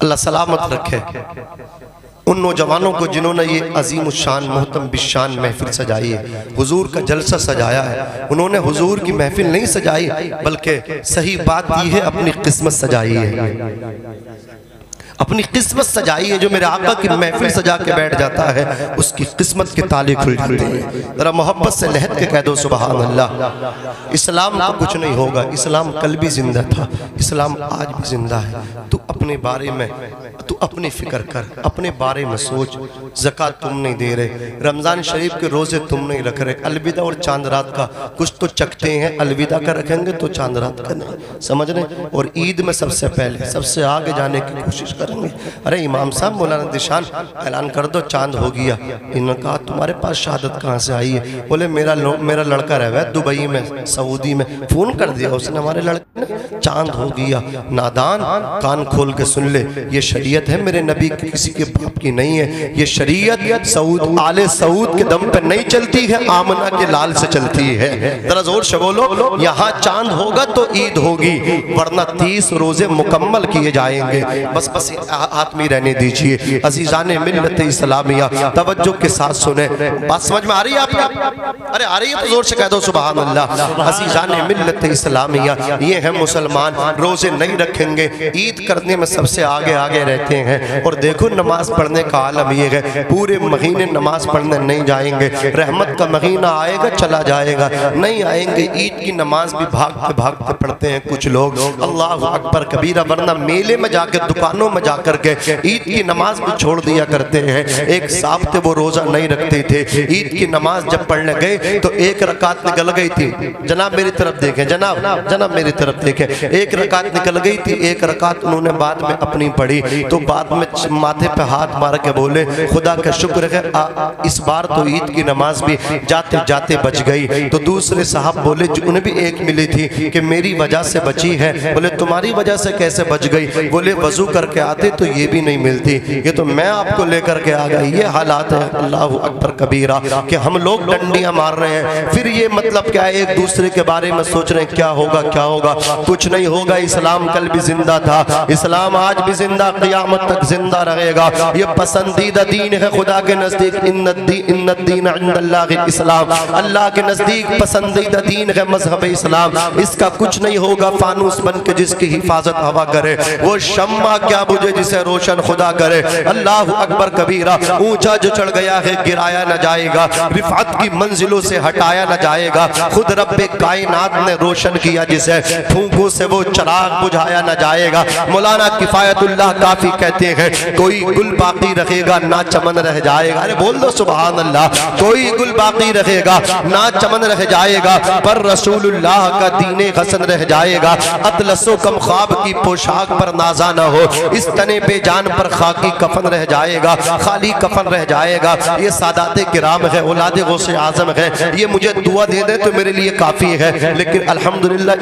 S1: اللہ سلامت رکھے ان نوجوانوں کو جنہوں نے یہ عظیم الشان محترم بالشان محفل سجائی ہے, حضور کا جلسہ سجایا ہے. انہوں نے حضور کی محفل نہیں سجائی, بلکہ صحیح بات یہ ہے اپنی قسمت سجائی ہے. اپنی قسمت سجائی ہے. جو میرے آقا کی محفل سجا کے بیٹھ جاتا ہے, اس کی قسمت کے تالے کھل جاتے ہیں. ذرا محبت سے لہت کے کہہ دو سبحان اللہ. اسلام کو کچھ نہیں ہوگا, اسلام کل بھی زندہ تھا, اسلام آج بھی زندہ ہے. تو اپنے بارے میں تو اپنی فکر کر, اپنے بارے میں سوچ. زکاة تم نہیں دے رہے, رمضان شریف کے روزے تم نہیں رکھ رہے, الوداع اور چاند رات کا کچھ تو چکتے ہیں, الوداع کا رکھیں گے تو چاند رات کا نہیں, سمجھ رہے. اور عید میں سب سے پہلے سب سے آگے جانے کی کوشش کریں گے. ارے امام صاحب مولانا دشان اعلان کر دو چاند ہو گیا. انہوں نے کہا تمہارے پاس شہادت کہاں سے آئی ہے؟ بولے میرا لڑکا رہ ہے دبئی میں, سعودی میں, فون کر دیا اس نے ہمارے لڑکے نے, چاند ہو گیا. نادان, کان کھول کے سن لے, یہ شریعت ہے میرے نبی کی, کسی کے باپ کی نہیں ہے. یہ شریعت سعود آل سعود کے دم پہ نہیں چلتی ہے, آمنہ کے لال سے چلتی ہے. ذرا زور سے بولو, یہاں چاند ہوگا تو عید ہوگی, ورنہ 30 روزے مکمل کیے جائیں گے. بس ہاتھ میں رہنے دیجئے. عزیزان ملت اسلامیہ توجہ کے ساتھ سنیں, بات سمجھ میں آ رہی ہے آپ کو؟ ارے آ رہی ہے تو زور سے کہہ دو سبحان اللہ. عزیزان ملت اسلامیہ, یہ ہے مسلمان, روزے نہیں رکھیں گے, عید کرنے میں سب سے آگے رہتے ہیں. اور دیکھو نماز پڑھنے کا عالم یہ ہے, پورے مہینے نماز پڑھنے نہیں جائیں گے. رحمت کا مہینہ آئے گا چلا جائے گا, نہیں آئیں گے. عید کی نماز بھی بھاگتے پڑھتے ہیں کچھ لوگ, اللہ اکبر کبیرہ. ورنہ میلے میں جا کے, دکانوں میں جا کر کے عید کی نماز بھی چھوڑ دیا کرتے ہیں. ایک صاحب تھے وہ روزہ نہیں رکھتے تھے, عید کی نماز جب پڑھنے گئے تو ایک رکعت نکل گئی تھی. جناب میری طرف دیکھیں, جناب میری طرف دیکھیں, ایک رکعت نکل گئی تھی. ایک رکعت انہوں نے بعد میں اپنی پڑھی تو بعد میں ماتھے پہ ہاتھ مار کے بولے خدا کا شکر ہے اس بار تو عید کی نماز بھی جاتے جاتے بچ گئی. تو دوسرے صاحب بولے جو انہیں بھی ایک ملی تھی کہ میری وجہ سے بچی ہے. بولے تمہاری وجہ سے کیسے بچ گئی؟ بولے وضو کر کے آتے تو یہ بھی نہیں ملتی, یہ تو میں آپ کو لے کر کے آ گئی. یہ حالات ہے اللہ اکبر کبیرہ کہ ہم لوگ ڈنڈیاں مار رہے ہیں. پھر یہ مطلب کیا ہے, ایک دوسرے کے بارے میں سوچ رہے ہیں کیا ہوگا کیا ہوگا. کچھ نہیں ہوگا. اسلام کل بھی زندہ تھا, اسلام آج بھی زندہ, قیامت تک زندہ رہے گا. یہ پسندیدہ دین ہے خدا کے نزدیک, ان الدین عند اللہ الاسلام, اللہ کے نزدیک پسندیدہ دین ہے مذہب اسلام. اس کا کچھ نہیں ہوگا فانوس بن کے جس کی حفاظت ہوا کرے, وہ شمع کیا بجھے جسے روشن خدا کرے. اللہ اکبر کبیرہ. اونچا جو چڑھ گیا ہے گرایا نہ جائے گا, رفعت کی منزلوں سے ہٹایا نہ جائے گا. خود رب کائنات نے روشن کیا جسے, پھونکوں سے وہ چراغ بجھایا نہ جائے گا. مولانا کفایت اللہ کافی کہتے ہیں کوئی گل باقی رکھے گا نہ چمن رہ جائے گا. ارے بول دو سبحان اللہ. کوئی گل باقی رکھے گا نہ چمن رہ جائے گا, پر رسول اللہ کا دین حسن رہ جائے گا. اطلس و کم خواب کی پوشاک پر نازا نہ ہو, اس تنے پہ جان پر خاکی کفن رہ جائے گا, خالی کفن رہ جائے گا. یہ سادات کرام ہے, اولاد غوث اعظم ہے, یہ مجھے دعا دے دے تو میرے لیے کافی ہے, لیکن الحمدللہ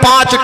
S3: 5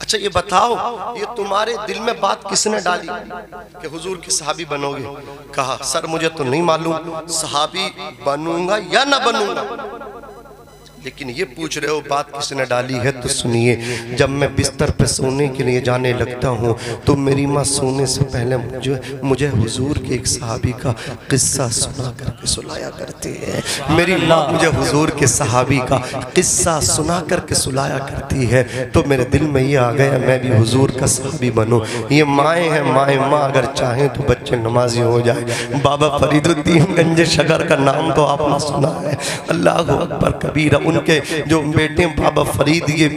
S1: اچھا یہ بتاؤ یہ تمہارے دل میں بات کس نے ڈالی کہ حضور کی صحابی بنو گے؟ کہا سر مجھے تو نہیں معلوم صحابی بنوں گا یا نہ بنوں گا، لیکن یہ پوچھ رہے ہو بات کس نے ڈالی ہے تو سنیے۔ جب میں بستر پہ سونے کے لیے جانے لگتا ہوں تو میری ماں سونے سے پہلے مجھے حضور کے ایک صحابی کا قصہ سنا کر کے سلایا کرتی ہے۔ میری ماں مجھے حضور کے صحابی کا قصہ سنا کر کے سلایا کرتی ہے، تو میرے دل میں یہ آ گیا میں بھی حضور کا صحابی بنوں۔ یہ مائیں ہیں، ماں اگر چاہیں تو بچے نمازی ہو جائے۔ بابا فرید الدین گنج شکر کا نام تو آپ نے سنا ہے، اللہ اکبر کبیرہ۔ ان کے جو بیٹے بابا فرید یہ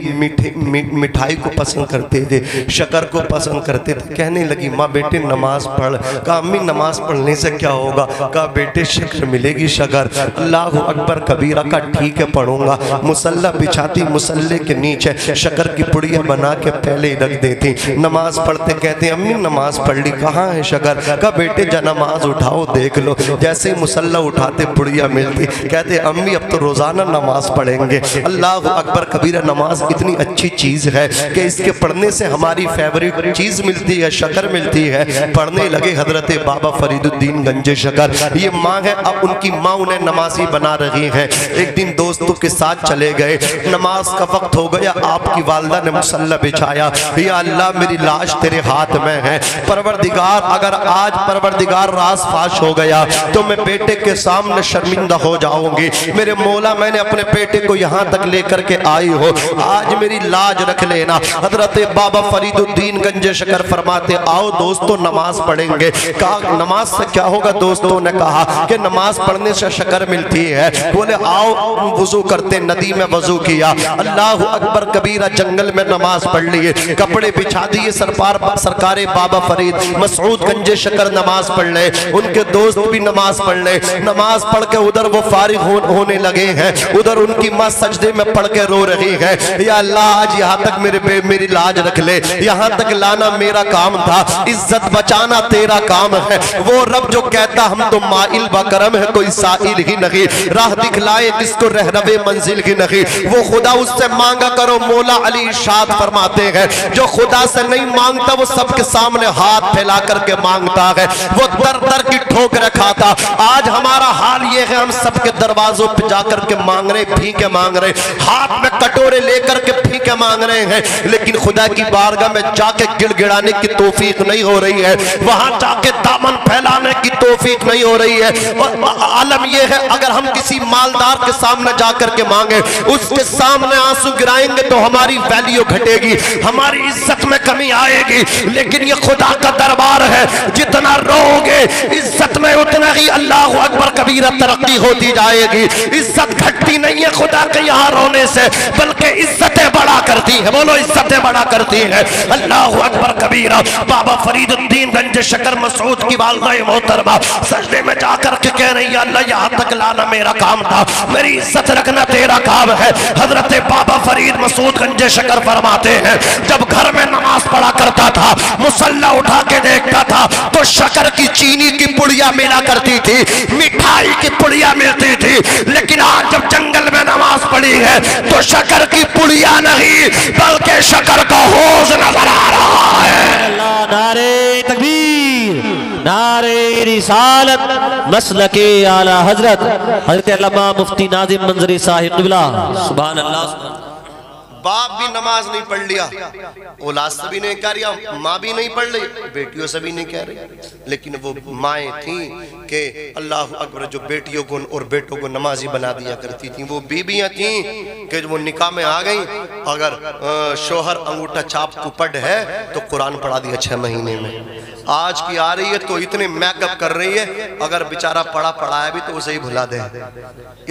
S1: مٹھائی کو پسند کرتے تھے، شکر کو پسند کرتے تھے۔ کہنے لگی ماں بیٹے نماز پڑھ۔ کہا امی نماز پڑھنے سے کیا ہوگا؟ کہا بیٹے شکر ملے گی شکر۔ اللہ اکبر کبیرہ کا ٹھیک ہے پڑھوں گا۔ مصلی بچھاتی، مصلی کے نیچے شکر کی پڑیاں بنا کے پہلے رکھ دیتی۔ نماز پڑھتے کہتے امی نماز پڑھ لی، کہاں ہے شکر؟ کہا بیٹے جا نماز اٹھاؤ دیکھ لو۔ جیسے ہی مصلی اٹھاتے پڑیاں ملتی، کہتے امی اب تو روزانہ نماز پڑھیں گے۔ اللہ اکبر کبیرہ۔ نماز اتنی اچھی چیز ہے کہ اس کے پڑھنے سے ہماری فیوریٹ چیز ملتی ہے، شکر ملتی ہے۔ پڑھنے لگے حضرت بابا فرید الدین گنج شکر۔ یہ ماں ہے، اب ان کی ماں انہیں نمازی بنا رہی ہے۔ ایک دن دوستوں کے ساتھ چلے گئے، نماز کا وقت ہو گیا، آپ کی والدہ نے مصلی بچھایا۔ یا اللہ میری لاش تیرے ہاتھ میں ہے، پروردگار اگر آج پروردگار راز فاش ہو گیا تو میں بیٹے کے سامنے شرمندہ ہو جاؤں گی۔ میرے مولا میں نے اپنے بیٹے کو یہاں تک لے کر کے آئی ہو، آج میری لاج رکھ لینا۔ حضرت بابا فرید الدین گنج شکر فرماتے آؤ دوستو نماز پڑھیں گے۔ کہا نماز سے کیا ہوگا؟ دوستوں نے کہا کہ نماز پڑھنے سے شکر ملتی ہے۔ بولے آؤ وضو کرتے، ندی میں وضو کیا۔ اللہ اکبر کبیرہ، جنگل میں نماز پڑھ لیے، کپڑے بچھا دیے، سرکار بابا فرید مسعود گنج شکر نماز پڑھ لے، ان کے دوست بھی نماز پڑھ لے۔ نماز پڑھ کے ادھر وہ فارغ ہونے لگے ہیں، ادھر ان کی ماں سجدے میں پڑھ کے رو رہی ہے۔ یا اللہ آج یہاں تک میری لاج رکھ لے، یہاں تک لانا میرا کام تھا، عزت بچانا تیرا کام ہے۔ وہ رب جو کہتا ہم تو مائل بکرم ہے، کوئی سائل ہی نہیں، راہ دکھلائے جس کو رہنوے منزل ہی نہیں، وہ خدا اس سے مانگا کرو۔ مولا علی ارشاد فرماتے ہیں جو خدا سے نہیں مانگتا وہ سب کے سامنے ہاتھ پھیلا کر کے مانگتا ہے، وہ در در کی ٹھوکریں کھاتا۔ آج ہمارا حال یہ ہے ہم سب کے دروازوں پہ جا کر کے مانگ رہے، بھیکے مانگ رہے، ہاتھ میں کٹورے لے کر کے بھیکے مانگ رہے ہیں، لیکن خدا کی بارگاہ میں جا کے گڑ گڑانے کی توفیق نہیں ہو رہی ہے، وہاں جا کے دامن پھیلانے کی توفیق نہیں ہو رہی ہے۔ اور عالم یہ ہے اگر ہم کسی مالدار کے سامنے جا کر کے مانگے، اس کے سامنے آنسو گرائیں گے تو ہماری ویلیو گھٹے گی، ہماری عزت میں کمی آئے گی، لیکن یہ خدا کا دربار ہے، جتنا رو گے عزت میں اتنا ہی اللہ اکبر کبیرہ ترقی ہوتی جائے گی۔ عزت گھٹتی نہیں ہے خدا کے یہاں رونے سے، بلکہ عزتیں بڑا کرتی ہے۔ بولو عزتیں بڑا کرتی ہے۔ اللہ اکبر کبیرہ۔ بابا فرید الدین گنج شکر مسعود کی والدہ محترمہ سجدے میں جا کر کے کہہ رہی ہے اللہ یہاں تک لانا میرا کام تھا، میری عزت رکھنا تیرا کام ہے۔ حضرت بابا فرید مسعود گنج شکر فرماتے ہیں جب گھر میں نماز پڑھا کرتا تھا، مصلی اٹھا کے دیکھتا تھا تو شکر کی چینی کی پڑیاں ملا کرتی تھی، مٹھائی کی پڑیاں ملتی تھی، لیکن آج جب جنگل میں نماز پڑھی ہے تو شکر کی پڑیاں نہیں بلکہ شکر کا حوض نظر آ رہا ہے۔
S4: اللہ نعرہ تکبیر، نعرہ رسالت، مسلک اعلی حضرت حضرت علامہ مفتی ناظم منظری صاحب قبلہ۔ سبحان اللہ۔
S1: باپ بھی نماز نہیں پڑھ لیا، اولاد سے بھی نہیں کہہ رہا، ماں بھی نہیں پڑھ لی، بیٹیوں سے بھی نہیں کہہ رہی، لیکن وہ مائیں تھیں کہ اللہ اکبر جو بیٹیوں کو اور بیٹوں کو نمازی بنا دیا کرتی تھیں، وہ بیویاں تھیں کہ وہ نکاح میں آ گئیں، اگر شوہر انگوٹھا چھاپ کو پڑھ ہے تو قرآن پڑھا دیا 6 مہینے میں۔ آج کی آ رہی ہے تو اتنے میک اپ کر رہی ہے، اگر بیچارہ پڑھا ہے بھی تو اسے ہی بھلا دے،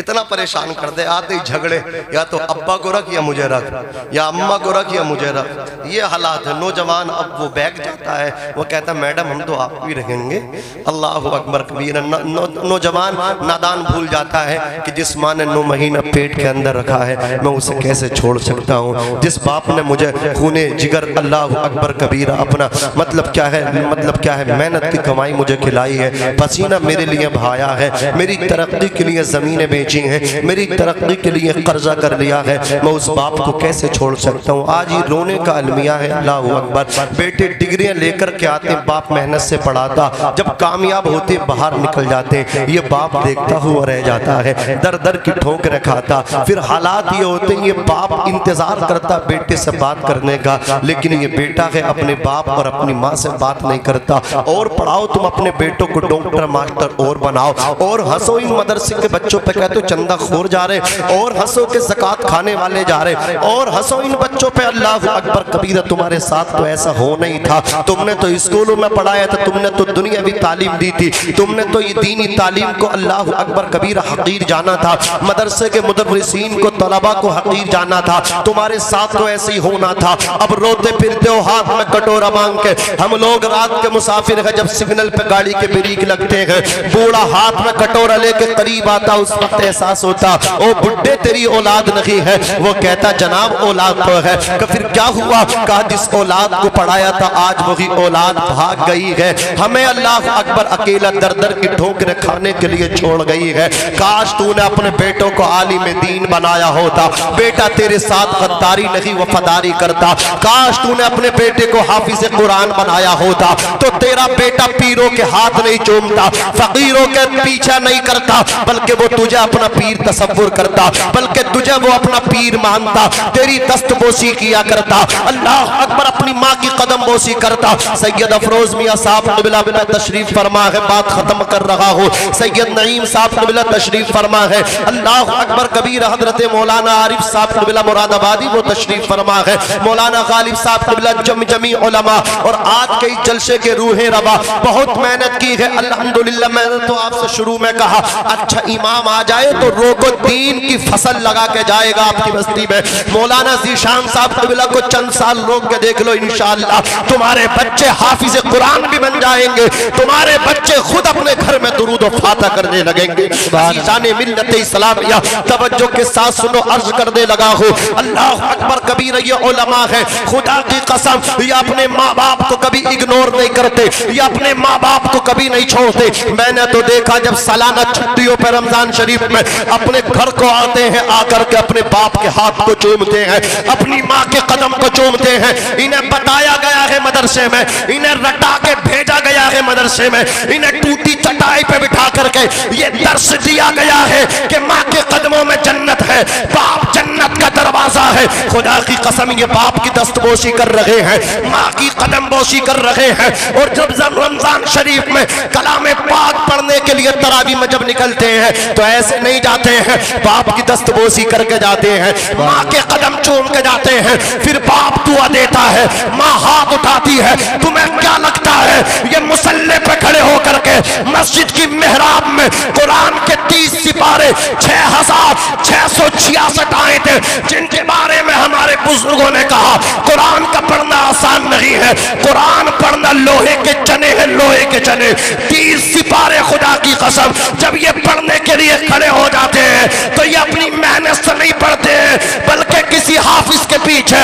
S1: اتنا پریشان کر دے، آتے ہی جھگڑے، یا تو ابا کو رکھ یا مجھے رکھ، یا اماں کو رکھ یا مجھے رکھ۔ یہ حالات ہے۔ نوجوان اب وہ بیگ جاتا ہے، وہ کہتا ہے میڈم ہم تو آپ بھی رہیں گے۔ اللہ اکبر کبیرہ۔ نوجوان نادان بھول جاتا ہے کہ جس ماں نے 9 مہینہ پیٹ کے اندر رکھا ہے میں اسے کیسے چھوڑ سکتا ہوں، جس باپ نے مجھے خونے جگر اللہ اکبر کبیرہ اپنا مطلب کیا ہے مطلب کیا ہے؟ محنت کی کمائی مجھے کھلائی ہے، پسینہ میرے لیے بہایا ہے، میری ترقی کے لیے زمینیں بیچی ہیں، میری ترقی کے لیے قرضہ کر لیا ہے، میں اس باپ کو کیسے چھوڑ سکتا ہوں؟ آج ہی رونے کا المیہ ہے۔ اللہ اکبر۔ بیٹے ڈگریاں لے کر کے آتے، باپ محنت سے پڑھاتا، جب کامیاب ہوتے باہر نکل جاتے، یہ باپ دیکھتا ہوا رہ جاتا ہے، در در کی ٹھوکریں کھاتا۔ پھر حالات یہ ہوتے ہیں، یہ باپ انتظار کرتا بیٹے سے بات کرنے کا، لیکن یہ بیٹا ہے اپنے باپ اور اپنی ماں سے بات نہیں کرتا۔ اور پڑھاؤ تم اپنے بیٹوں کو ڈاکٹر ماسٹر اور بناؤ، اور ہنسو ان مدرسے کے بچوں پہ کہتے ہو چندہ خور جا رہے، اور ہنسو کے زکوٰۃ کھانے والے جا رہے، اور ہنسو ان بچوں پہ۔ اللہ اکبر کبیرہ، تمہارے ساتھ تو ایسا ہو نہیں تھا، تم نے تو اسکولوں میں پڑھایا تھا، تم نے تو دنیاوی تعلیم دی تھی، تم نے تو یہ دینی تعلیم کو اللہ اکبر کبیرہ حقیر جانا تھا، مدرسے کے مدرسین کو طلباء کو حقیر جانا تھا، تمہارے ساتھ تو ایسے ہی ہونا تھا۔ اب روتے پھرتے ہو ہاتھ میں کٹورا مانگ کے۔ ہم لوگ رات کے مسافر ہیں، جب سگنل پہ گاڑی کے بریک لگتے ہیں، بوڑھا ہاتھ میں کٹورا لے کے قریب آتا، اس وقت احساس ہوتا او بڈھے تیری اولاد نہیں ہے، وہ کہتا جناب اولاد تو ہے۔ کہ پھر کیا ہوا؟ کہا جس اولاد کو پڑھایا تھا آج وہی اولاد بھاگ گئی ہے، ہمیں اللہ اکبر اکیلا در در کی ٹھوکریں کھانے کے لیے چھوڑ گئی ہے۔ کاش تو نے اپنے بیٹوں کو عالم دین بنایا ہوتا، بیٹا تیرے ساتھ غداری نہیں وفاداری کرتا۔ کاش تو نے اپنے بیٹے کو حافظ قرآن بنایا ہوتا تو تیرا بیٹا پیروں کے ہاتھ نہیں چومتا، فقیروں کے پیچھا نہیں کرتا، بلکہ وہ تجھے اپنا پیر تصور کرتا، بلکہ تجھے وہ اپنا پیر مانتا، تیری دست بوسی کیا کرتا۔ اللہ اکبر، اپنی ماں کی قدم بوسی کرتا۔ سید افروز میاں صاحب قبلہ بلا تشریف فرما ہے، بات ختم کر رہا ہوں۔ سید نعیم صاحب قبلہ تشریف فرما ہے۔ اللہ اکبر کبیر، حضرت مولانا عارف صاحب قبلہ مراد آبادی وہ تشریف فرما ہے، مولانا غالب صاحب قبلہ جمی علماء، اور آج کے جلسے کے روحیں روا بہت محنت کی ہے الحمدللہ۔ میں نے تو آپ سے شروع میں کہا اچھا امام آ جائے تو روکو دین کی فصل لگا کے جائے گا آپ کی بستی میں۔ مولانا ذیشان صاحب قبلہ کو چند سال روک کے دیکھ لو، انشاءاللہ تمہارے بچے حافظ قرآن بھی بن جائیں گے، تمہارے بچے خود اپنے گھر میں درود و فاتحہ کرنے لگیں گے۔ عزیزان ملت اسلامیہ توجہ کے ساتھ سنو، عرض کرنے لگا ہوں اللہ اکبر کبیر، یہ علماء ہے خدا کی قسم، یہ اپنے ماں باپ کو کبھی اگنور نہیں کرتے، یہ اپنے ماں باپ کو کبھی نہیں چھوڑتے۔ میں نے تو دیکھا جب سالانہ چھٹیوں پہ رمضان شریف میں اپنے گھر کو آتے ہیں، آ کر کے اپنے باپ کے ہاتھ کو چومتے ہیں، اپنی ماں کے قدم کو چومتے ہیں۔ انہیں بتایا گیا ہے مدرسے میں، انہیں رٹا کے بھیجا گیا ہے مدرسے میں، انہیں ٹوٹی چٹائی پہ بٹھا کر کے یہ درس دیا گیا ہے کہ ماں کے قدموں میں جنت ہے، باپ جنت کا دروازہ ہے۔ خدا کی قسم یہ باپ کی دست بوسی کر رہے ہیں، ماں کی قدم بوسی کر رہے ہیں، اور جب رمضان شریف میں کلام پاک پڑھنے کے لیے تراویح میں جب نکلتے ہیں تو ایسے نہیں جاتے ہیں، باپ کی دست بوسی کر کے جاتے ہیں، ماں کے قدم چوم کے جاتے ہیں، پھر باپ دعا دیتا ہے، ماں ہاتھ اٹھاتی ہے۔ تمہیں کیا لگتا ہے یہ مصلی پہ کھڑے ہو کر کے مسجد کی محراب میں قرآن کے 30 سپارے 6666 آئے تھے جن کے بارے میں ہمارے بزرگوں نے کہا قرآن کا پڑھنا آسان نہیں ہے، قرآن پڑھنا لوہے کے چنے ہیں، لوہے کے چنے۔ 30 سپارے خدا کی قسم جب یہ پڑھنے کے لیے کھڑے ہو جاتے ہیں تو یہ اپنی محنت سے نہیں پڑھتے ہیں، بلکہ کسی حافظ کے پیچھے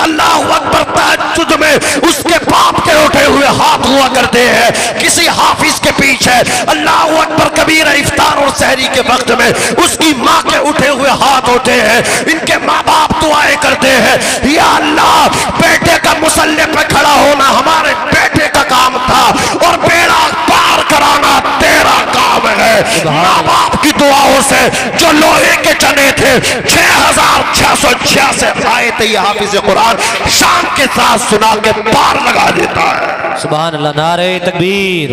S1: اللہ اکبر تہجد میں اس کے باپ کے اٹھے ہوئے ہاتھ ہوا کرتے ہیں، کسی حافظ کے پیچھے اللہ اکبر کبیرہ افطار اور سحری کے وقت میں اس کی ماں کے اٹھے ہوئے ہاتھ ہوتے ہیں۔ ان کے ماں باپ دعائیں کرتے ہیں یا اللہ بیٹے کا مصلی پہ کھڑا ہونا ہمارے بیٹے کا کام تھا اور بیڑا پار کرانا تیرا کام ہے۔ ماں باپ کی دعاؤں سے جو لوہے کے چنے تھے 6666 آئے تھے، یہ حافظ قرآن شان کے ساتھ سنا کے پار لگا دیتا ہے۔
S4: سبحان اللہ، نعرہ تکبیر،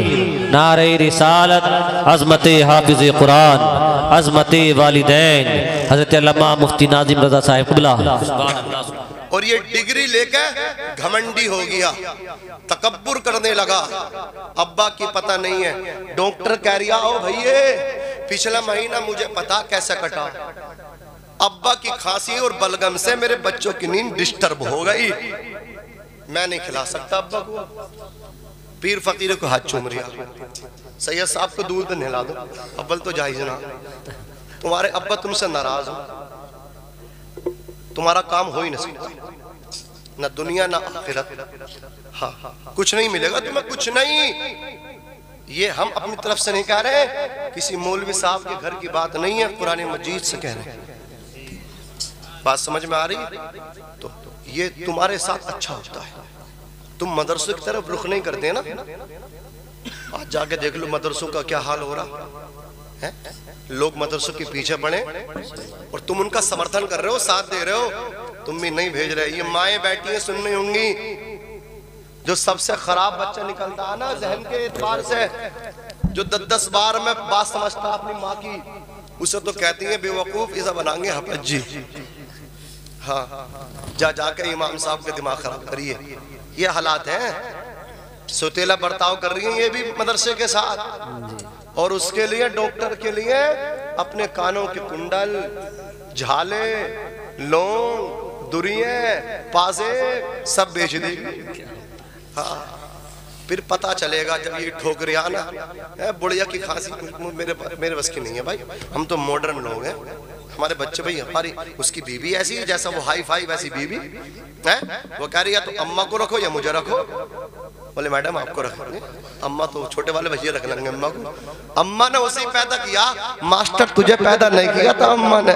S4: نعرہ رسالت، عظمت حافظ قرآن، عظمت والدین حضرت علامہ مفتی ناظم رضا صاحب قبلہ۔
S1: اور یہ ڈگری لے کے گھمنڈی ہو گیا، تکبر کرنے لگا، ابا کی پتہ نہیں ہے۔ ڈاکٹر کہہ رہا ہو بھئیے پچھلا مہینہ مجھے پتا کیسے کٹا، ابا کی کھانسی اور بلغم سے میرے بچوں کی نیند ڈسٹرب ہو گئی، میں نہیں کھلا سکتا ابا کو۔ پیر فقیر کو ہاتھ چوم رہا، سید صاحب کو دودھ نہلا دو، اول تو جائز نہ، تمہارے ابا تم سے ناراض ہو، تمہارا کام ہو ہی نہیں سکتا، نہ دنیا نہ آخرت. ہاں کچھ نہیں ملے گا تمہیں, کچھ نہیں. یہ ہم اپنی طرف سے نہیں کہہ رہے, کسی مولوی صاحب کے گھر کی بات نہیں ہے, قرآن مجید سے کہہ رہے ہیں. بات سمجھ میں آ رہی؟ تو یہ تمہارے ساتھ اچھا ہوتا ہے. تم مدرسوں کی طرف رخ نہیں کرتے نا. آج جا کے دیکھ لو مدرسوں کا کیا حال ہو رہا ہے. لوگ مدرسوں کے پیچھے پڑے اور تم ان کا سمرتھن کر رہے ہو, ساتھ دے رہے ہو. تم بھی نہیں بھیج رہے. یہ مائیں بیٹھی ہیں سننی ہوں گی. جو سب سے خراب بچہ نکلتا ہے نا ذہن کے اعتبار سے, جو 10 بار میں بات سمجھتا اپنی ماں کی, اسے تو کہتی ہیں بے وقوف, اسے بنائیں گے حفجی. ہاں جا کے امام صاحب کے دماغ خراب کریے. یہ حالات ہیں. سوتیلا برتاؤ کر رہی ہیں یہ بھی مدرسے کے ساتھ, اور اس کے لیے ڈاکٹر کے لیے اپنے کانوں کے کنڈل, جھالے, لونگ, دریے, پازے سب بیچ دی. ہاں پھر پتا چلے گا جب یہ ٹھوکریانا بڑھیا کی کھانسی میرے بس کی نہیں ہے بھائی. ہم تو ماڈرن لوگ ہیں. ہمارے بچے بھائی, ہماری اس کی بیوی ایسی ہے جیسا وہ ہائی فائی ویسی بیوی ہے. وہ کہہ رہی ہے تو اماں کو رکھو یا مجھے رکھو. بولے میڈم آپ کو رکھیں گے, اماں تو چھوٹے والے بھیا رکھ لیں گے اماں کو. اماں نے اسے پیدا کیا, ماسٹر تجھے پیدا نہیں کیا تھا اماں نے,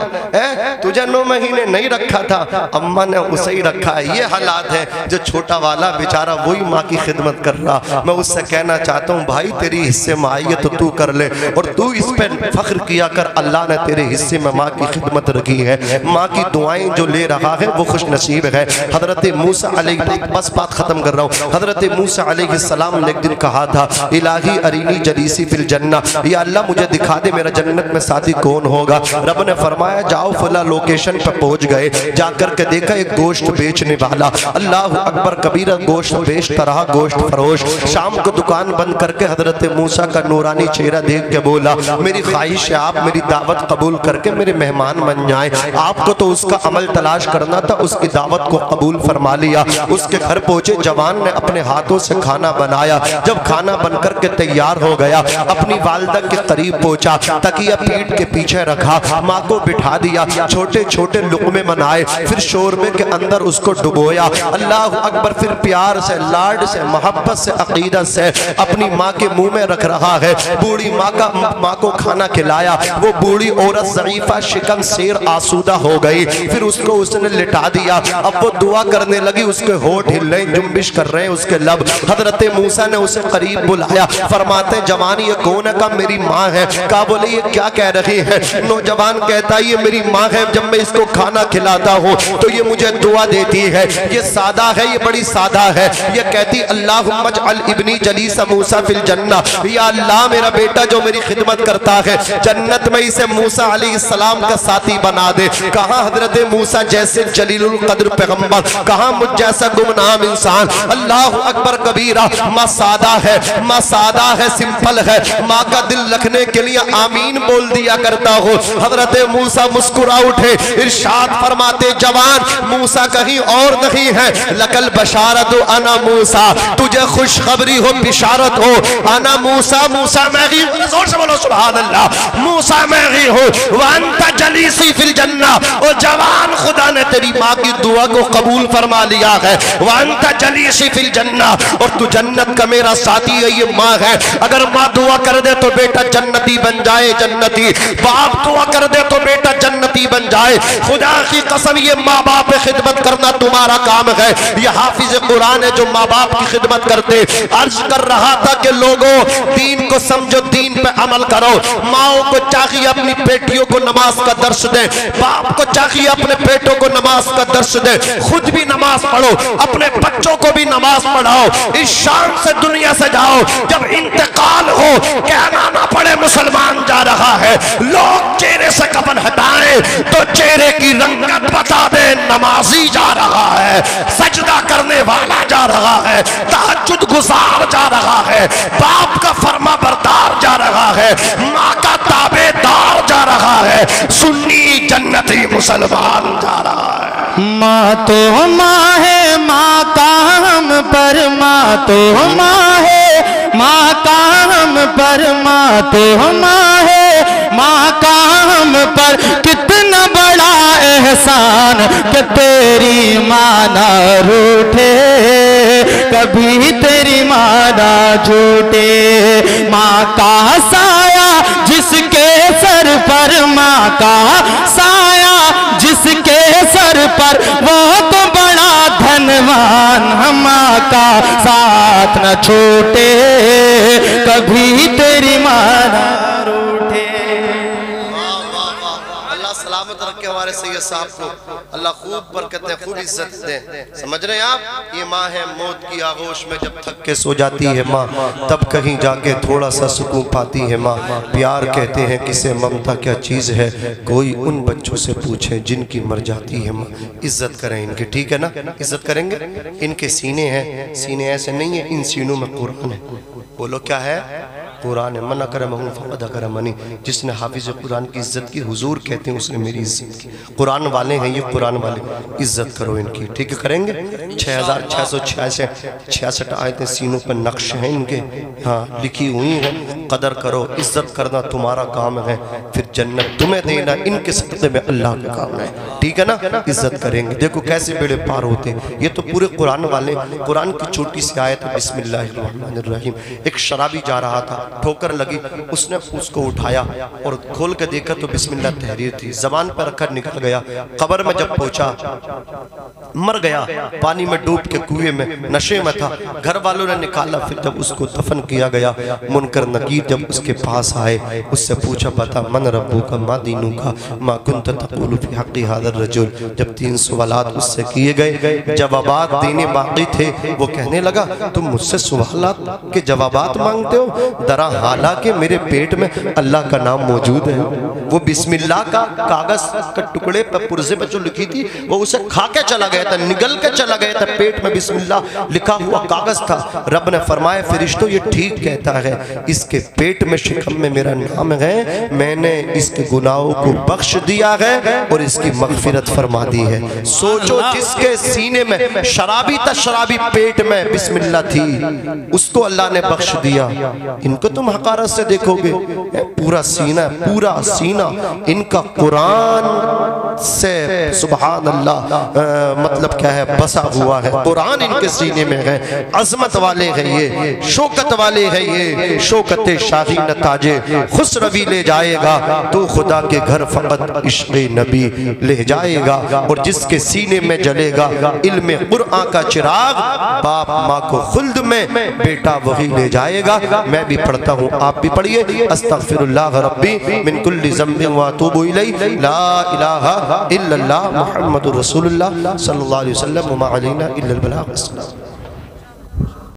S1: تجھے 9 مہینے نہیں رکھا تھا, اماں نے اسے ہی رکھا ہے. یہ حالات ہے. جو چھوٹا والا بیچارہ وہی ماں کی خدمت کر رہا. میں اس سے کہنا چاہتا ہوں بھائی تیری حصے میں آئی ہے تو تو کر لے, اور تو اس پہ فخر کیا کر. اللہ نے تیرے حصے میں ماں کی خدمت رکھی ہے. ماں کی دعائیں جو لے رہا ہے وہ خوش نصیب ہے. حضرت موسیٰ علیہ, بس بات ختم کر رہا ہوں. حضرت موسیٰ علیہ السلام نے ایک دن کہا تھا الہی ارینی جلیسی فی الجنہ, یا اللہ مجھے دکھا دے میرا جنت میں ساتھی کون ہوگا. رب نے فرمایا جاؤ فلاں لوکیشن پہ پہنچ گئے. جا کر کے دیکھا ایک گوشت بیچنے والا, اللہ اکبر کبیرہ, گوشت بیچتا رہا, گوشت فروش. شام کو دکان بند کر کے حضرت موسیٰ کا نورانی چہرہ دیکھ کے بولا میری خواہش ہے آپ میری دعوت قبول کر کے میرے مہمان بن جائیں. آپ کو تو اس کا عمل تلاش کرنا تھا, اس کی دعوت کو قبول فرما لیا. اس کے گھر پہنچے, جوان نے اپنے ہاتھوں سے کھانا بنایا. جب کھانا بن کر کے تیار ہو گیا, اپنی والدہ کے قریب پہنچا, تکیہ پیٹ کے پیچھے رکھا, ماں کو بٹھا دیا, چھوٹے چھوٹے لقمے بنائے, پھر شوربے کے اندر اس کو ڈبویا. اللہ اکبر, پھر پیار سے, لاڈ سے, محبت سے, عقیدت سے اپنی ماں کے منہ میں رکھ رہا ہے. بوڑھی ماں کو کھانا کھلایا. وہ بوڑھی عورت ضعیفہ شکم سیر آسودہ ہو گئی. پھر اس کو اس نے لٹا دیا. اب وہ دعا کرنے لگی, اس کے ہونٹ ہل رہے ہیں, جنبش کر رہے ہیں اس کے لب. حضرت موسیٰ نے اسے قریب بلایا, فرماتے جوانی یہ کون ہے؟ کہا میری ماں ہے. کہا بولے یہ کیا کہہ رہی ہے؟ نوجوان کہتا ہے یہ میری ماں ہے, جب میں اس کو کھانا کھلاتا ہوں تو یہ مجھے دعا دیتی ہے. یہ سادہ ہے, یہ بڑی سادہ ہے. یہ کہتی اللہم اجعل ابنی جلیس موسیٰ فی الجنہ, یا اللہ میرا بیٹا جو میری خدمت کرتا ہے جنت میں اسے موسیٰ علیہ السلام کا ساتھی بنا دے. کہاں حضرت موسیٰ جیسے جلیل القدر پیغمبر, کہاں مجھ جیسا گمنام انسان. اللہ اکبر کبیرہ. ماں سادہ ہے, ماں سادہ ہے, سمپل ہے. ماں کا دل رکھنے کے لیے آمین بول دیا کرتا ہو. حضرت موسیٰ مسکرا اٹھے, ارشاد فرماتے جوان موسیٰ کہیں اور نہیں ہے. لکل بشارت انا موسیٰ, تجھے خوشخبری ہو, بشارت ہو. انا موسیٰ, موسیٰ میں ہی ہوں. زور سے بولو سبحان اللہ. موسیٰ میں ہی ہوں. وانت جلیسی فی الجنہ, اور جوان خدا نے تیری ماں کی دعا کو قبول فرما لیا ہے. وانت جلیسی فی الجنہ, اور تو جنت کا میرا ساتھی ہے. یہ ماں ہے, اگر ماں دعا کر دے تو بیٹا جنتی بن جائے, جنتی. باپ دعا کر دے تو بیٹا جنتی بن جائے. خدا کی قسم یہ ماں باپ پہ خدمت کرنا تمہارا کام ہے. یہ حافظ قرآن ہے جو ماں باپ کی خدمت کرتے. عرض کر رہا تھا کہ لوگوں دین کو سمجھو, دین پہ عمل کرو. ماؤں کو چاہیے اپنی بیٹیوں کو نماز کا درس دے, باپ کو چاہیے اپنے بیٹوں کو نماز کا درس دے. خود بھی نماز پڑھو, اپنے بچوں کو بھی نماز پڑھاؤ. اس شان سے دنیا سے جاؤ جب انتقال ہو کہنا نہ پڑے مسلمان جا رہا ہے. لوگ چہرے سے کفن ہٹائیں تو چہرے کی رنگت بتا دے نمازی جا رہا ہے, سجدہ کرنے والا جا رہا ہے, تہجد گزار جا رہا ہے, باپ کا فرما بردار جا رہا ہے, ماں کا تابع دار جا رہا ہے, سنی جنتی مسلمان جا رہا ہے.
S5: ماں تو ماں ہے, ماں کا ہم پر, ماں تو ماں ہے, ماں کا ہم پر, ماں تو ماں ہے, ماں کا ہم ہم پر کتنا بڑا احسان کہ تیری ماں نہ روٹھے کبھی تیری ماں نہ جھوٹے ماں کا سایہ جس کے سر پر ماں کا سایہ جس کے سر پر وہ تو بڑا دھنوان ماں کا ساتھ نہ چھوٹے کبھی تیری ماں نہ روٹھے
S1: اللہ سلامت رکھے ہمارے سید صاحب کو اللہ خوب برکت دے خوب عزت دے سمجھ رہے ہیں آپ یہ ماں ہے موت کی آغوش میں جب تھک کے سو جاتی ہے ماں تب کہیں جا کے تھوڑا سا سکون پاتی ہے ماں پیار کہتے ہیں کسے ممتا کیا چیز ہے کوئی ان بچوں سے پوچھیں جن کی مر جاتی ہے ماں عزت کریں ان کی ٹھیک ہے نا عزت کریں گے ان کے سینے ہیں سینے ایسے نہیں ہیں ان سینوں میں قرآن ہے بولو کیا ہے قرآن من اکرمہ فقد اکرمنی جس نے حافظ قرآن کی عزت کی حضور کہتے ہیں اس نے میری عزت کی قرآن والے ہیں یہ قرآن والے عزت کرو ان کی ٹھیک ہے کریں گے 6666 آیتیں سینوں پر نقش ہیں ان کے ہاں لکھی ہوئی ہیں قدر کرو عزت کرنا تمہارا کام ہے پھر جنت تمہیں دینا ان کے صدقے میں اللہ کا کام ہے ٹھیک ہے نا عزت کریں گے دیکھو کیسے بیڑے پار ہوتے ہیں یہ تو پورے قرآن والے قرآن کی چھوٹی سی آیت بسم اللہ الرحمن الرحیم ایک شرابی جا رہا تھا ٹھوکر لگی اس نے اس کو اٹھایا اور کھول کے دیکھا تو بسم اللہ تحریر تھی زبان پر رکھ کر نکل گیا قبر میں جب پہنچا مر گیا پانی میں ڈوب کے کنویں میں نشے میں تھا گھر والوں نے نکالا پھر جب اس کو دفن کیا گیا منکر نکیر جب اس کے پاس آئے اس سے پوچھا بتا من ربو کا ما دینو کا ما کنت تقول فی حقی حاضر رجل جب 3 سوالات اس سے کیے گئے جوابات دینے باقی تھے وہ کہنے لگا تم مجھ سے سوالات کے جوابات مانگتے ہو درا حالانکہ میرے پیٹ میں اللہ کا نام موجود ہے وہ بسم اللہ کا کاغذ کا ٹکڑے پر پرزے پر جو لکھی تھی وہ اسے کھا کے چلا گیا تھا نگل کے چلا گیا تھا پیٹ میں بسم اللہ لکھا ہوا کاغذ تھا رب نے فرمایا فرشتوں یہ ٹھیک کہتا ہے اس کے پیٹ میں شکم میں میرا نام ہے میں نے اس کے گناہوں کو بخش دیا ہے اور اس کی مغفرت فرما دی ہے سوچو جس کے سینے میں شرابی تا شرابی پیٹ میں بسم اللہ تھی اس کو اللہ نے بخش دیا ان کو تم حقارت سے دیکھو گے پورا سینہ ان کا قرآن سے سبحان اللہ مطلب کیا ہے بسا ہوا ہے قرآن ان کے سینے میں ہے عظمت والے ہیں یہ شوکت والے ہیں یہ شوکت شاہی نتاج خسروی لے جائے گا تو خدا کے گھر فقط عشق نبی لے جائے گا اور جس کے سینے میں جلے گا علم قرآن کا چراغ باپ ماں کو خلد میں بیٹا وہی لے جائے گا میں بھی پڑھتا ہوں آپ بھی پڑھئے استغفر اللہ ربی من کل ذنب واتوب الیہ لا الہ الا اللہ محمد رسول اللہ صلی اللہ علیہ وسلم وما علینا الا البلاغ السلام